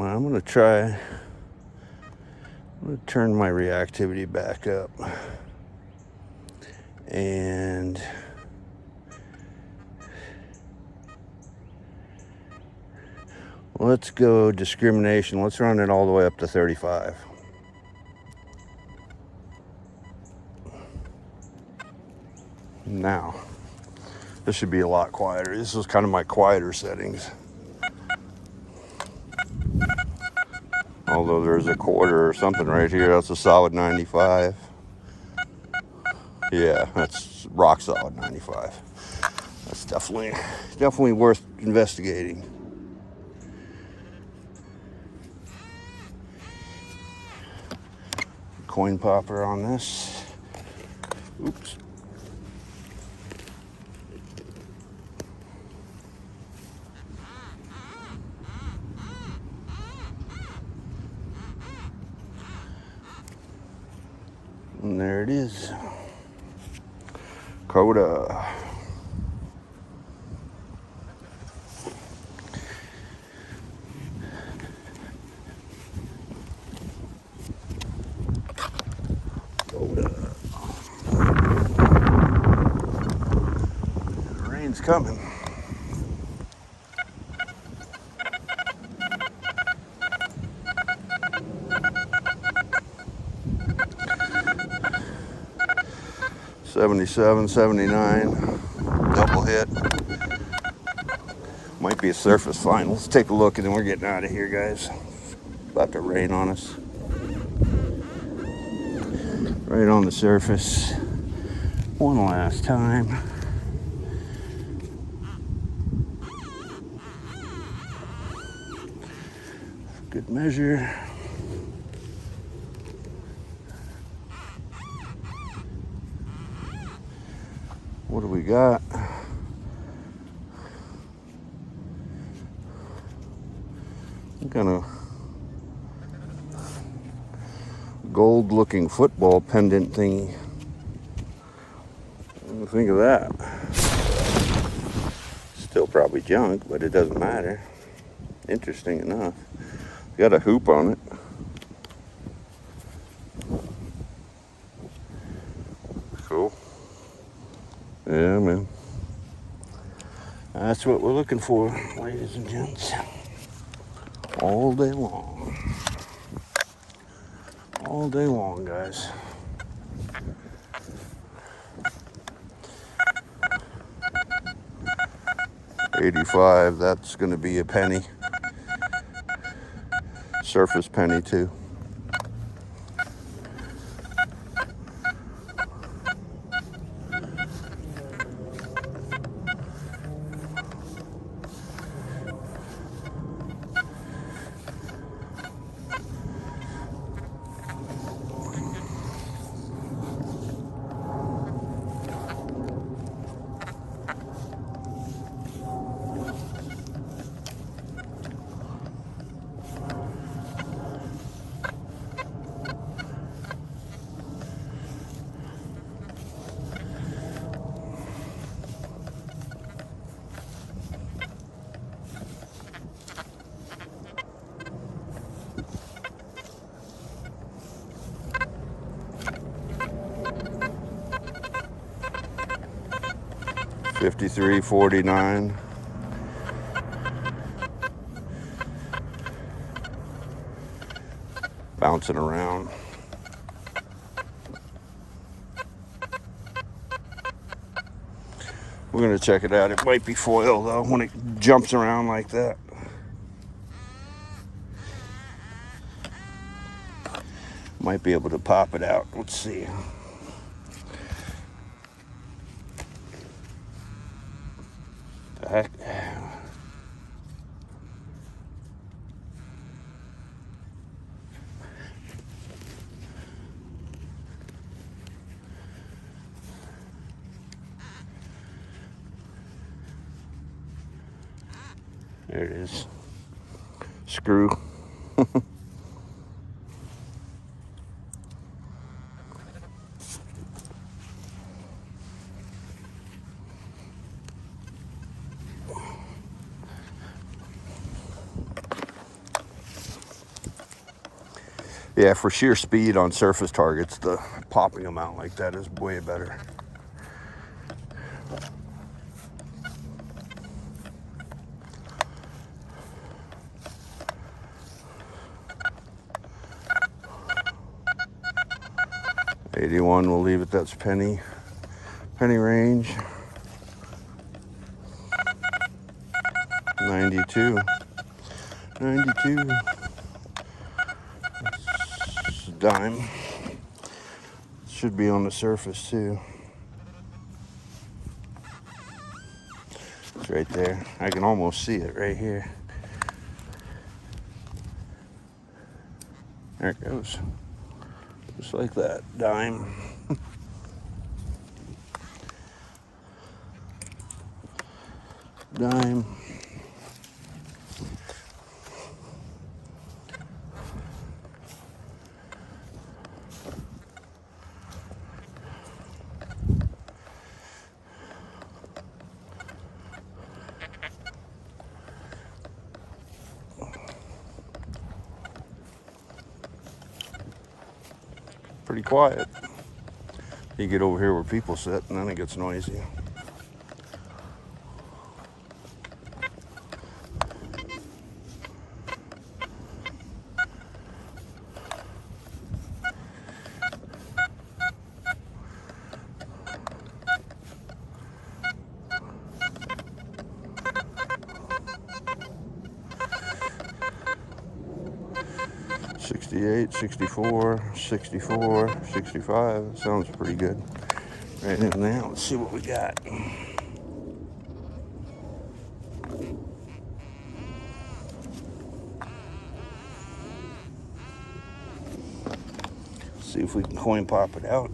A: I'm gonna turn my reactivity back up, and let's go discrimination. Let's run it all the way up to 35. Now, this should be a lot quieter. This is kind of my quieter settings. Although there's a quarter or something right here, that's a solid 95. Yeah, that's rock solid 95. That's definitely worth investigating. Coin popper on this. Oops. And there it is. Coda. Coda. The rain's coming. '77, '79, double hit. Might be a surface fine. Let's take a look and then we're getting out of here, guys. About to rain on us. Right on the surface. One last time. Good measure. What do we got? Some kind of gold looking football pendant thingy. What do you think of that? Still probably junk, but it doesn't matter. Interesting enough. Got a hoop on it. Cool. Yeah, man. That's what we're looking for, ladies and gents. All day long. All day long, guys. $85, that's gonna be a penny. Surface penny too. 53.49. Bouncing around. We're gonna check it out. It might be foil though when it jumps around like that. Might be able to pop it out. Let's see. The heck? There it is. Screw. Yeah, for sheer speed on surface targets, the popping them out like that is way better. $81, we'll leave it. That's penny range. 92. It's a dime. Should be on the surface too. It's right there. I can almost see it right here. There it goes. Just like that. Dime. Dime. Pretty quiet. You get over here where people sit and then it gets noisy. $68, $64, $64, $65. Sounds pretty good. Right in there. Let's see what we got. See if we can coin pop it out.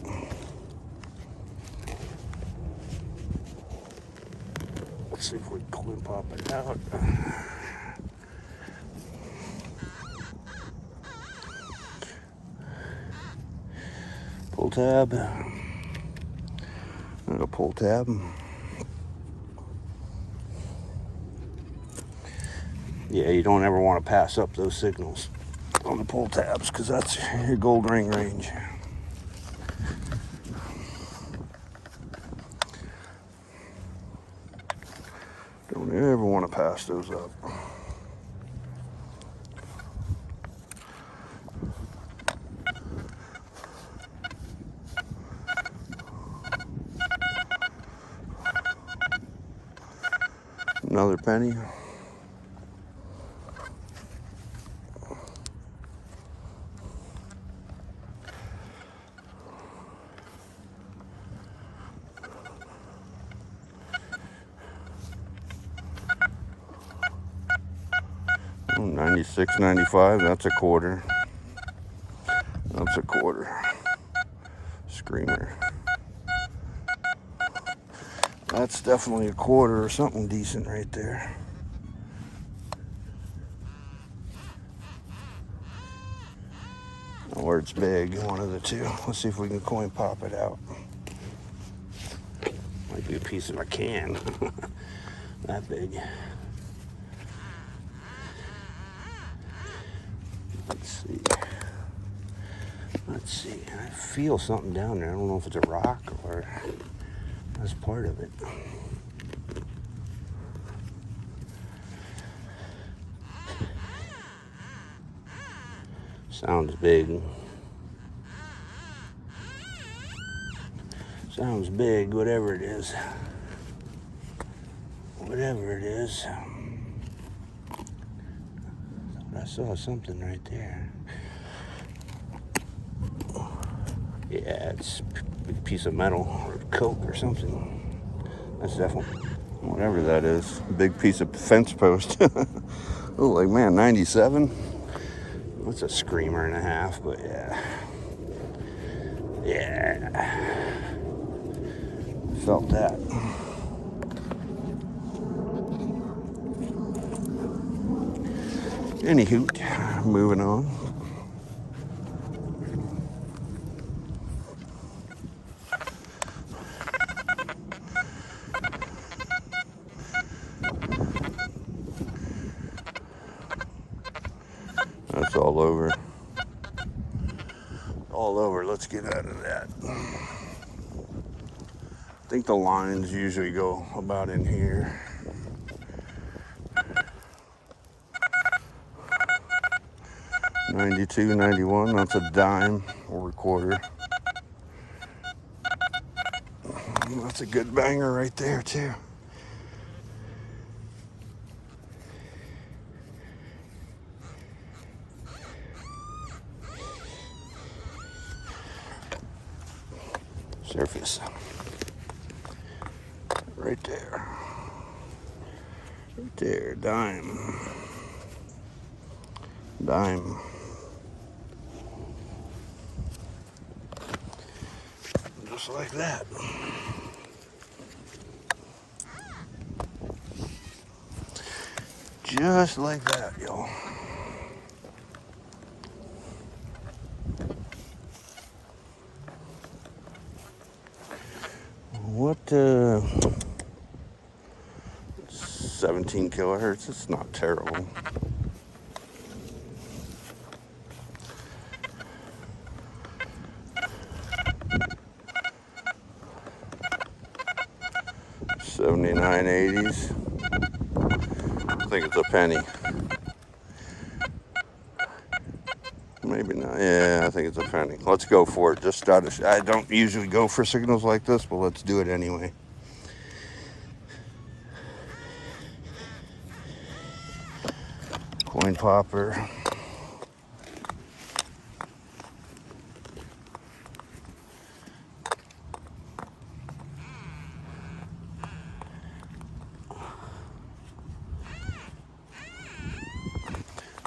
A: Let's see if we can coin pop it out. Pull tab. And a pull tab. Yeah, you don't ever want to pass up those signals on the pull tabs because that's your gold ring range. Don't ever want to pass those up. Another penny. $96.95. That's a quarter. That's a quarter. Screamer. That's definitely a quarter or something decent right there. Or it's big, one of the two. Let's see if we can coin pop it out. Might be a piece of a can. That big. Let's see. Let's see. I feel something down there. I don't know if it's a rock or that's part of it.
B: Sounds big. Sounds big, whatever it is. Whatever it is. I saw something right there. Yeah, it's a big piece of metal or coke or something. That's definitely
A: Whatever that is. Big piece of fence post. Oh, like, man, 97?
B: It's a screamer and a half, but yeah. Yeah. Felt that.
A: Anywho, moving on. That's all over. All over. Let's get out of that. I think the lines usually go about in here. $92, $91, that's a dime or a quarter. That's a good banger right there too. Surface. Right there. Right there, dime. Dime. Just like that. Just like that, y'all. What, 17 kilohertz, it's not terrible. $79.80s. I think it's a penny. Maybe not. Yeah, I think it's a penny. Let's go for it. Just out of, I don't usually go for signals like this, but let's do it anyway. Coin popper.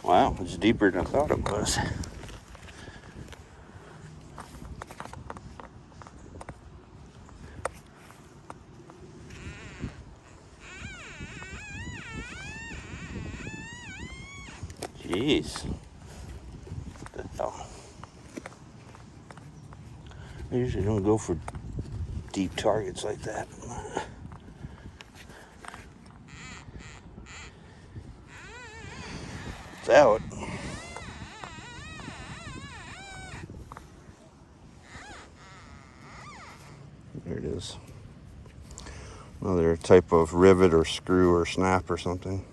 A: Wow, it's deeper than I thought it was. Jeez. What the hell? I usually don't go for deep targets like that. It's out. There it is. Another type of rivet or screw or snap or something.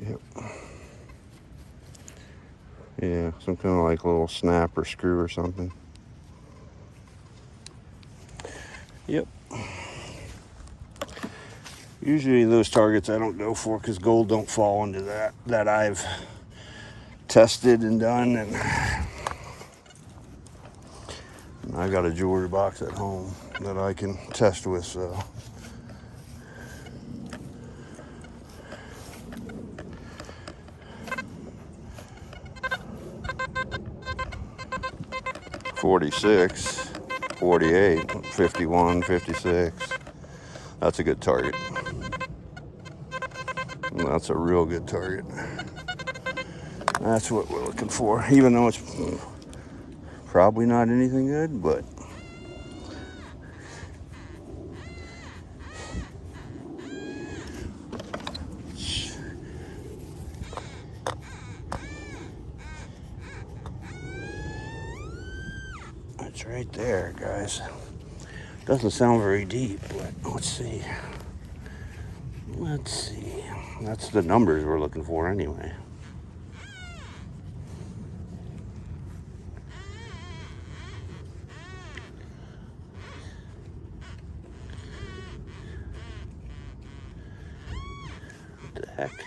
A: Yep. Yeah, some kind of like little snap or screw or something. Yep. Usually those targets I don't go for because gold don't fall into that I've tested and done, and I got a jewelry box at home that I can test with, so. $46, $48, $51, $56. That's a good target. That's a real good target. That's what we're looking for, even though it's probably not anything good, but it's right there, guys.
B: Doesn't sound very deep, but let's see. Let's see. That's the numbers we're looking for anyway. What the heck?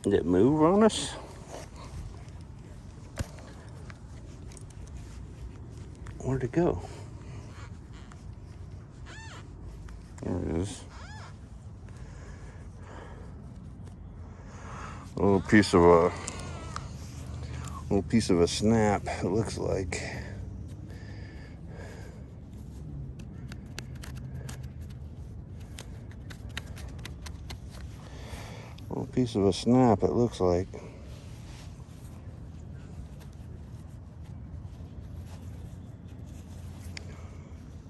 B: Did it move on us? Where'd it go? There it is. A little piece of a snap, it looks like. A little piece of a snap, it looks like.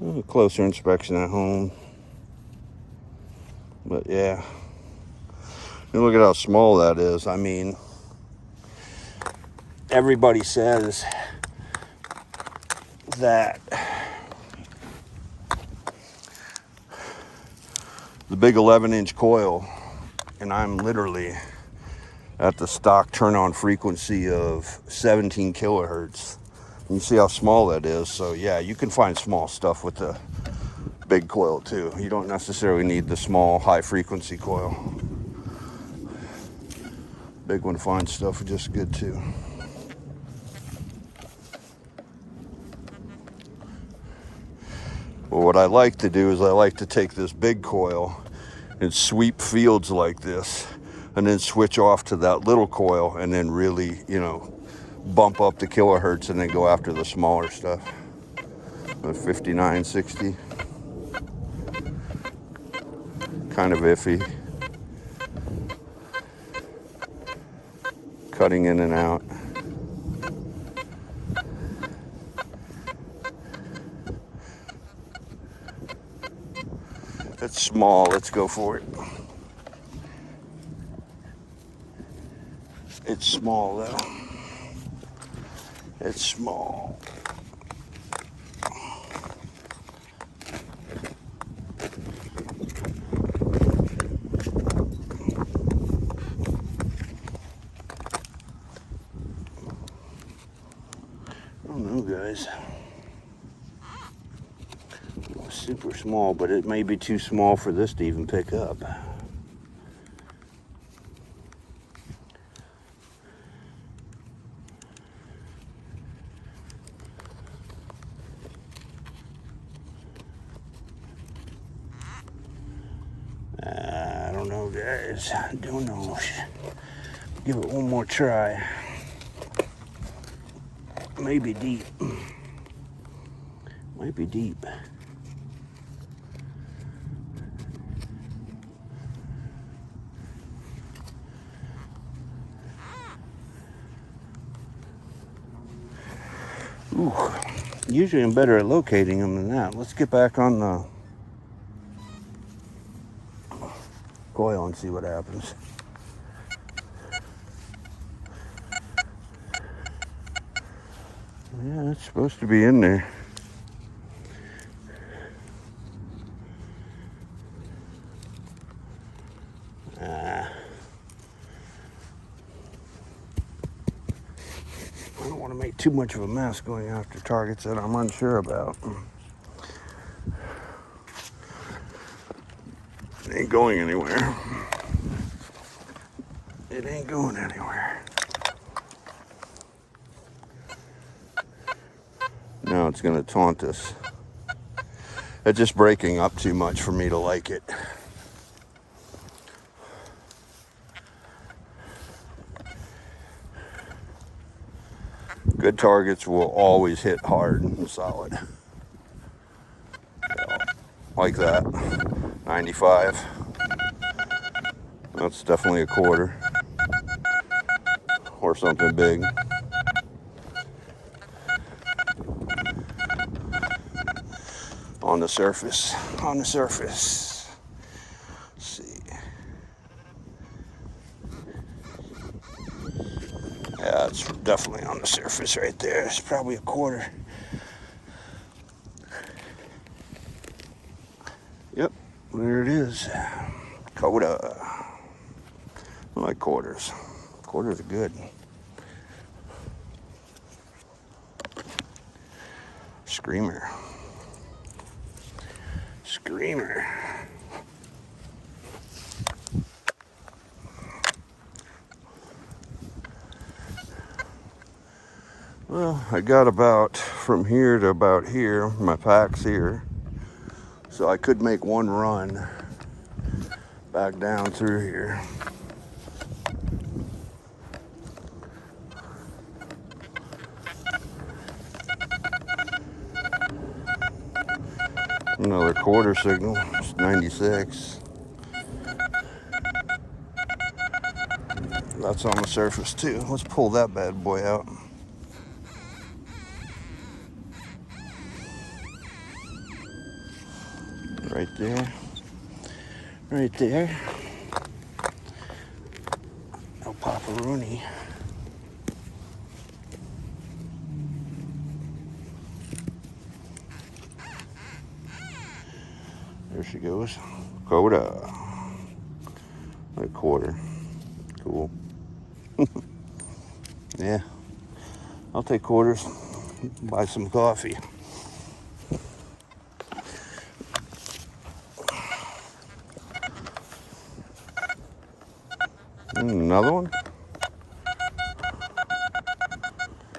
B: A closer inspection at home. But yeah. And look at how small that is. I mean, everybody says that the big 11-inch coil, and I'm literally at the stock turn-on frequency of 17 kilohertz. And you see how small that is. So yeah, you can find small stuff with the big coil too. You don't necessarily need the small high-frequency coil. Big one finds stuff just good too. Well, what I like to do is I like to take this big coil and sweep fields like this, and then switch off to that little coil, and then really, bump up the kilohertz, and then go after the smaller stuff. 59, 60. Kind of iffy. Cutting in and out. It's small, let's go for it. It's small though. It's small. I don't know, guys. Super small, but it may be too small for this to even pick up. I don't know, guys. I don't know. Give it one more try. Maybe deep. Might be deep. Ooh, usually I'm better at locating them than that. Let's get back on the coil and see what happens. Yeah, it's supposed to be in there. I don't want to make too much of a mess going after targets that I'm unsure about. It ain't going anywhere. It ain't going anywhere. Now it's going to taunt us. It's just breaking up too much for me to like it. Good targets will always hit hard and solid. Like that. 95. That's definitely a quarter. Or something big. On the surface. On the surface. Let's see. Yeah, it's definitely on the surface right there. It's probably a quarter. Yep, there it is. Coda. I like quarters. Quarters are good. Screamer. Screamer. Well, I got about from here to about here. My pack's here. So I could make one run back down through here. Another quarter signal. It's 96. That's on the surface too. Let's pull that bad boy out. Right there. Right there. Oh, Papa Rooney. There she goes. Coda. A quarter. Cool. Yeah. I'll take quarters. Buy some coffee. Another one.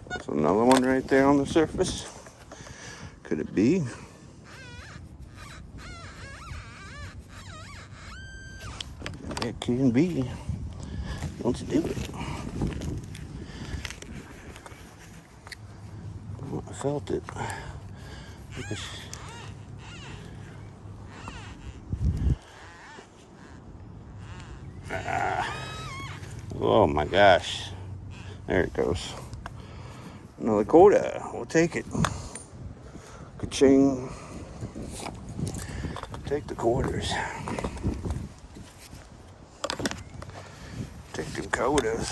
B: There's another one right there on the surface. Could it be? It can be. Let's do it. Oh, I felt it. Oh my gosh. There it goes. Another quota. We'll take it. Ka-ching. Take the quarters. Take them quotas.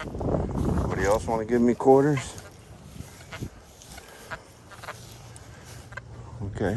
B: Anybody else want to give me quarters? Okay.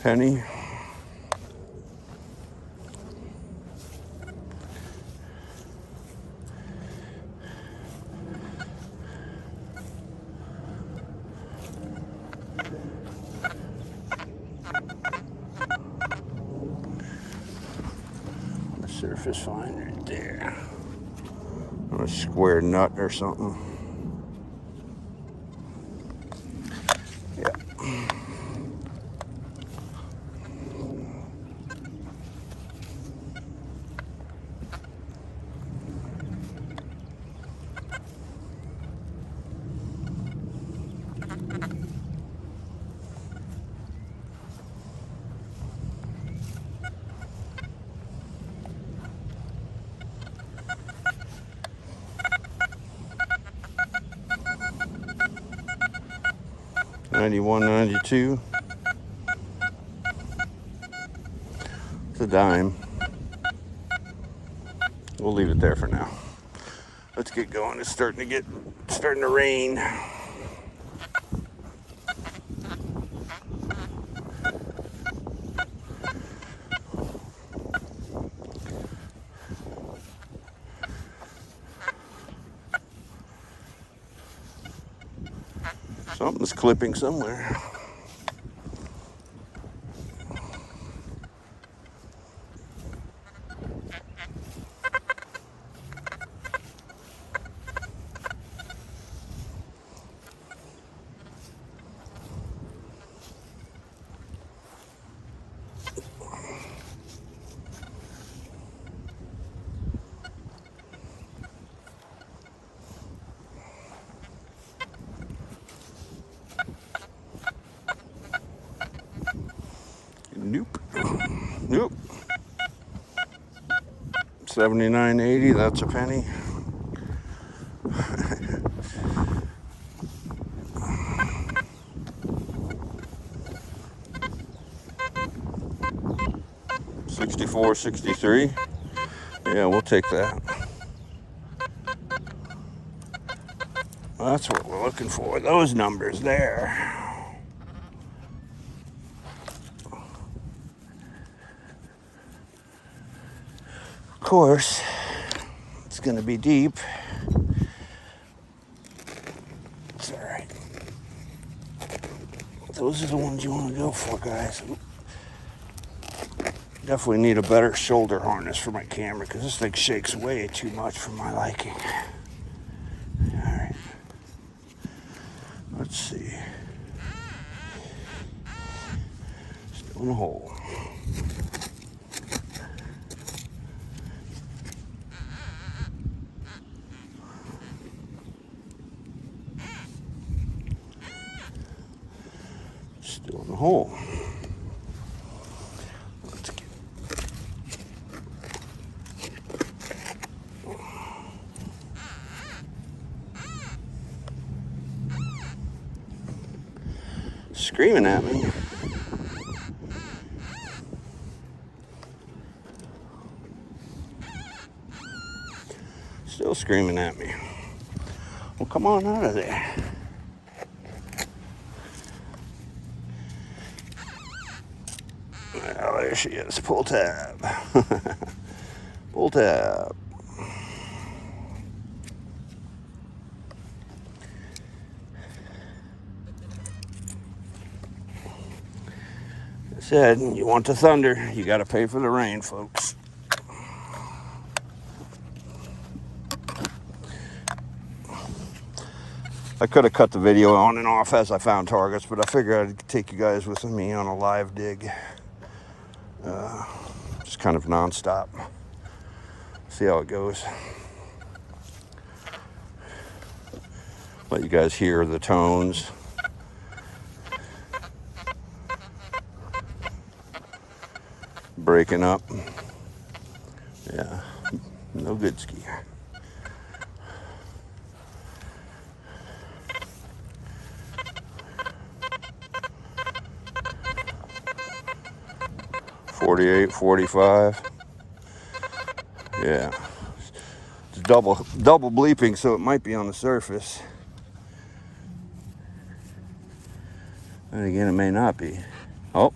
B: Penny. The surface fine right there. A square nut or something. Yeah. $91, $92. It's a dime. We'll leave it there for now. Let's get going. It's starting to rain. Something's clipping somewhere. Nope. 79.80, that's a penny. $64.63. Yeah, we'll take that. That's what we're looking for, those numbers there. Of course, it's going to be deep. It's all right. Those are the ones you want to go for, guys. Definitely need a better shoulder harness for my camera because this thing shakes way too much for my liking. All right. Let's see. Still in a hole. Still in the hole. Let's get screaming at me. Still screaming at me. Well, come on out of there. Oh, there she is. Pull tab. Pull tab. I said, you want the thunder, you got to pay for the rain, folks. I could have cut the video on and off as I found targets, but I figured I'd take you guys with me on a live dig. Just kind of nonstop. See how it goes. Let you guys hear the tones. Breaking up. Yeah, no good ski. $48, $45. Yeah, it's double bleeping, so it might be on the surface. And again, it may not be. Oh.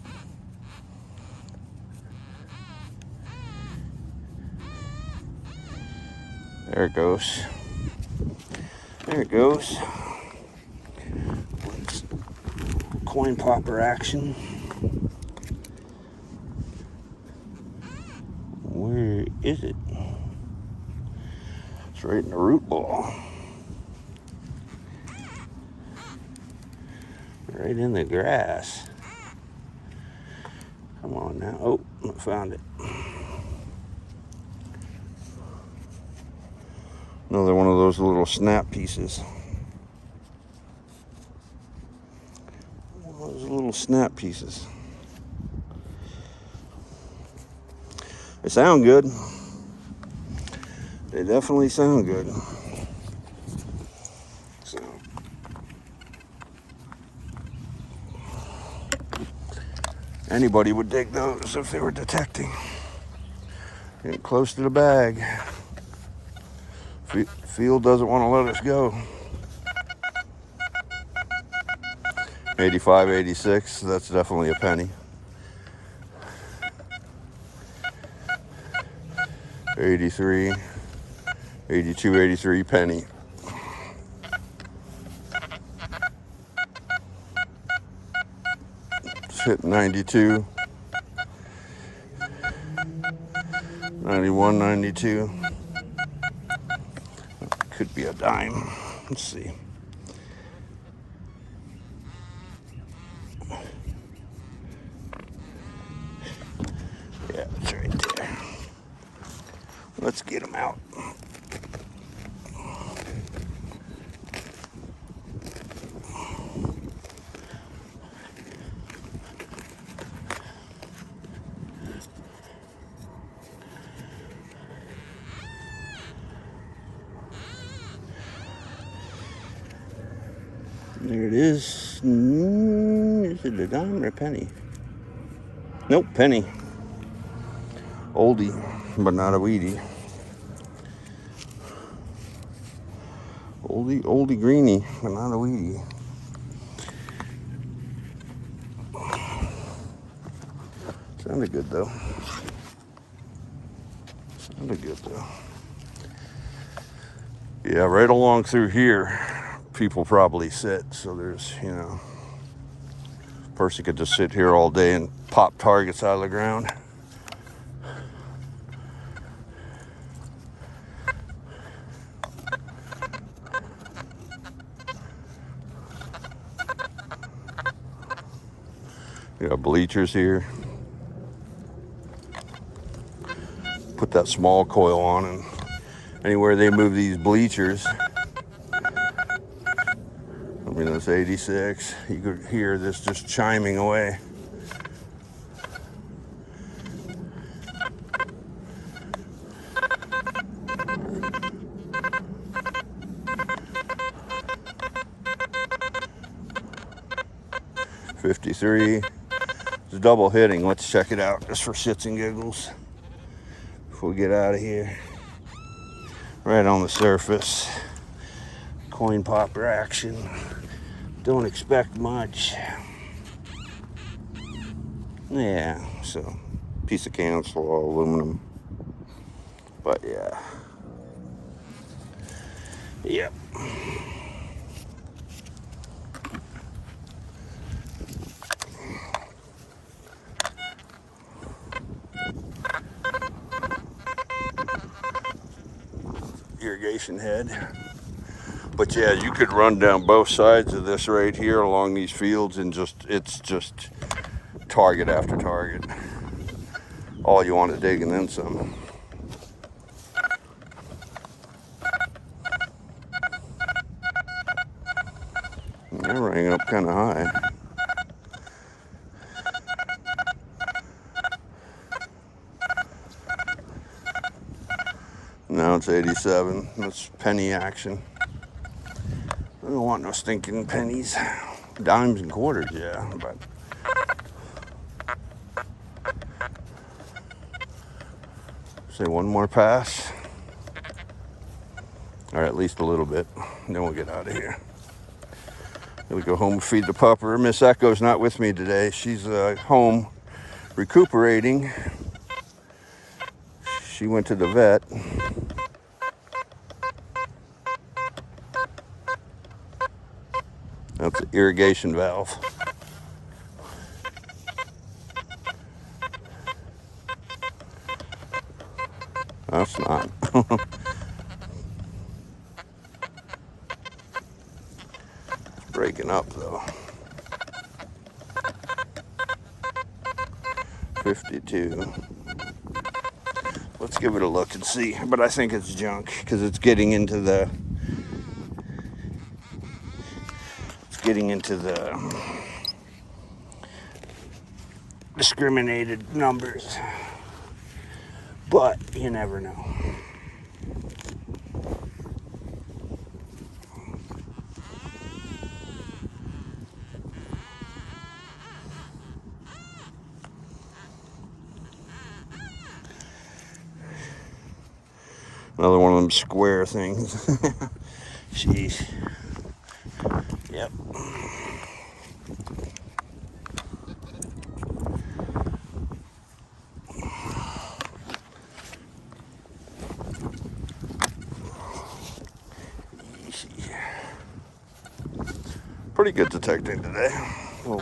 B: There it goes. There it goes. Coin popper action. Where is it? It's right in the root ball. Right in the grass. Come on now. Oh, I found it. Another one of those little snap pieces. One of those little snap pieces. They sound good. They definitely sound good. So, anybody would dig those if they were detecting. Getting close to the bag. Field doesn't want to let us go. 85, 86, that's definitely a penny. 83, 82, 83, penny. It's hit 92, 91, 92. Could be a dime. Let's see. Yeah, it's right there. Let's get them out. There it is. Is it a dime or a penny? Nope, penny. Oldie, but not a weedie. Oldie greenie, but not a weedie. Sounded good though. Yeah, right along through here, people probably sit. So there's, person could just sit here all day and pop targets out of the ground. We got bleachers here. Put that small coil on, and anywhere they move these bleachers, I mean, it's 86, you could hear this just chiming away. $53. It's double hitting. Let's check it out just for shits and giggles before we get out of here. Right on the surface. Coin popper action. Don't expect much. Yeah, so piece of cancel, all aluminum. But yeah. Yep. Irrigation head. But yeah, you could run down both sides of this right here along these fields, and it's just target after target. All you want to dig and then some. That rang up kind of high. Now it's 87. That's penny action. I don't want no stinking pennies. Dimes and quarters, yeah, but say one more pass, or at least a little bit, then we'll get out of here. Then we go home and feed the pupper. Miss Echo's not with me today. She's home recuperating. She went to the vet. That's an irrigation valve. That's not. Breaking up though. 52. Let's give it a look and see. But I think it's junk because it's getting into the discriminated numbers. But you never know. Another one of them square things. Jeez. Yep. Pretty good detecting today. Oh.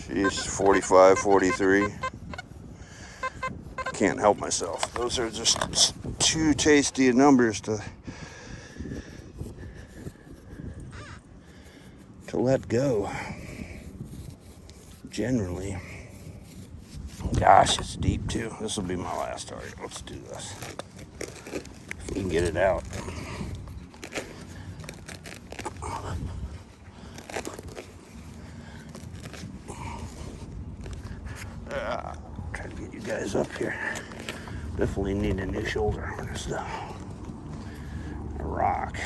B: She's 45, 43. Can't help myself. Those are just too tasty numbers to let go. Generally. Gosh, it's deep too. This will be my last target. Let's do this. If we can get it out. Try to get you guys up here. Definitely need a new shoulder harness though. A rock.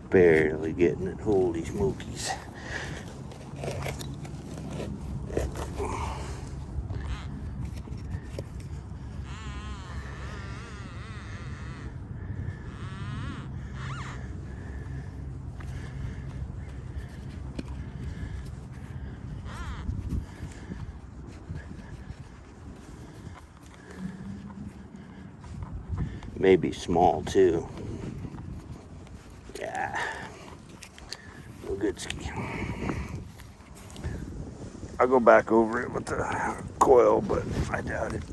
B: Barely getting it. Holy smokies. Maybe small too. Yeah. No good ski. I'll go back over it with the coil, but I doubt it.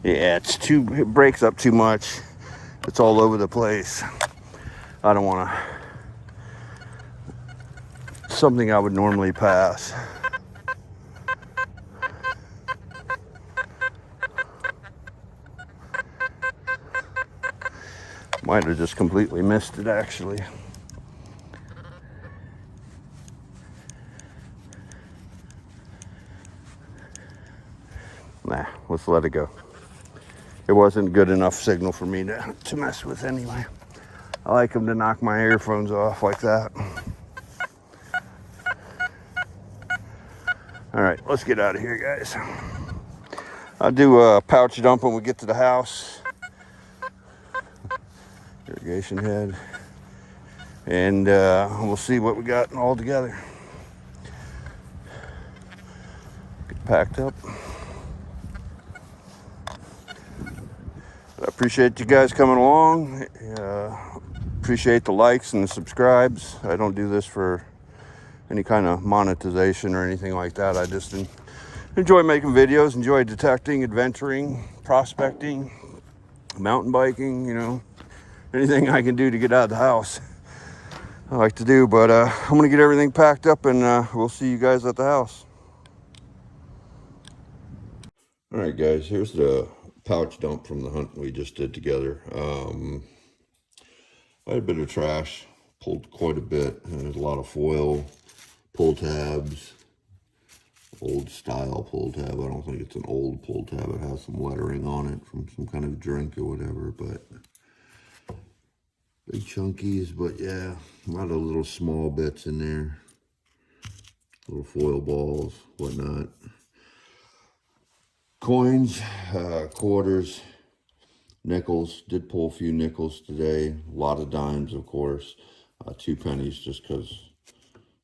B: Yeah, it breaks up too much. It's all over the place. I don't want to, something I would normally pass. Might have just completely missed it actually. Nah, let's let it go. It wasn't good enough signal for me to mess with anyway. I like them to knock my earphones off like that. All right, let's get out of here, guys. I'll do a pouch dump when we get to the house. Irrigation head. And we'll see what we got all together. Get packed up. I appreciate you guys coming along. Appreciate the likes and the subscribes. I don't do this for any kind of monetization or anything like that. I just enjoy making videos, enjoy detecting, adventuring, prospecting, mountain biking, you know, anything I can do to get out of the house. I like to do, but I'm gonna get everything packed up and we'll see you guys at the house. All right, guys, here's the pouch dump from the hunt we just did together. I had a bit of trash, pulled quite a bit. There's a lot of foil, pull tabs, old style pull tab. I don't think it's an old pull tab. It has some lettering on it from some kind of drink or whatever, but big chunkies. But yeah, a lot of little small bits in there, little foil balls, whatnot. Coins, quarters, nickels. Did pull a few nickels today. A lot of dimes, of course. 2 pennies just because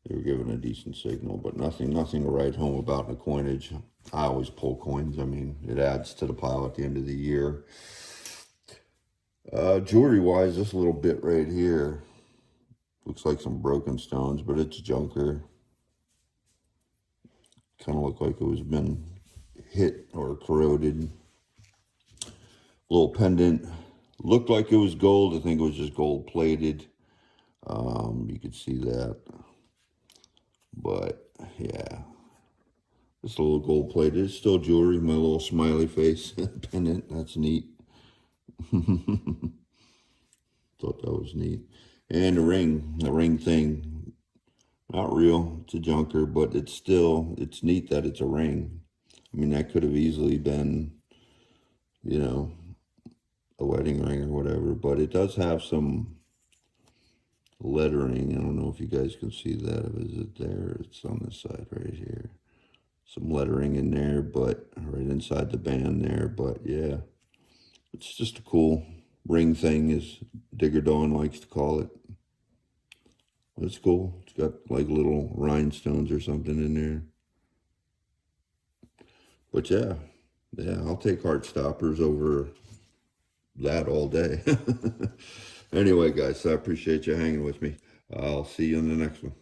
B: they were giving a decent signal, but nothing to write home about in the coinage. I always pull coins. I mean, it adds to the pile at the end of the year. Jewelry-wise, this little bit right here looks like some broken stones, but it's junker. Kind of look like it was been hit or corroded. Little pendant. Looked like it was gold. I think it was just gold plated. You could see that. But yeah, just a little gold plated. It's still jewelry. My little smiley face pendant. That's neat. Thought that was neat. And the ring thing, not real. It's a junker, but it's neat that it's a ring. I mean, that could have easily been, you know, a wedding ring or whatever, but it does have some lettering. I don't know if you guys can see that. Is it there? It's on this side right here. Some lettering in there, but right inside the band there. But yeah, it's just a cool ring thing, as Digger Dawn likes to call it. It's cool. It's got like little rhinestones or something in there. But yeah, I'll take heart stoppers over that all day. Anyway, guys, I appreciate you hanging with me. I'll see you in the next one.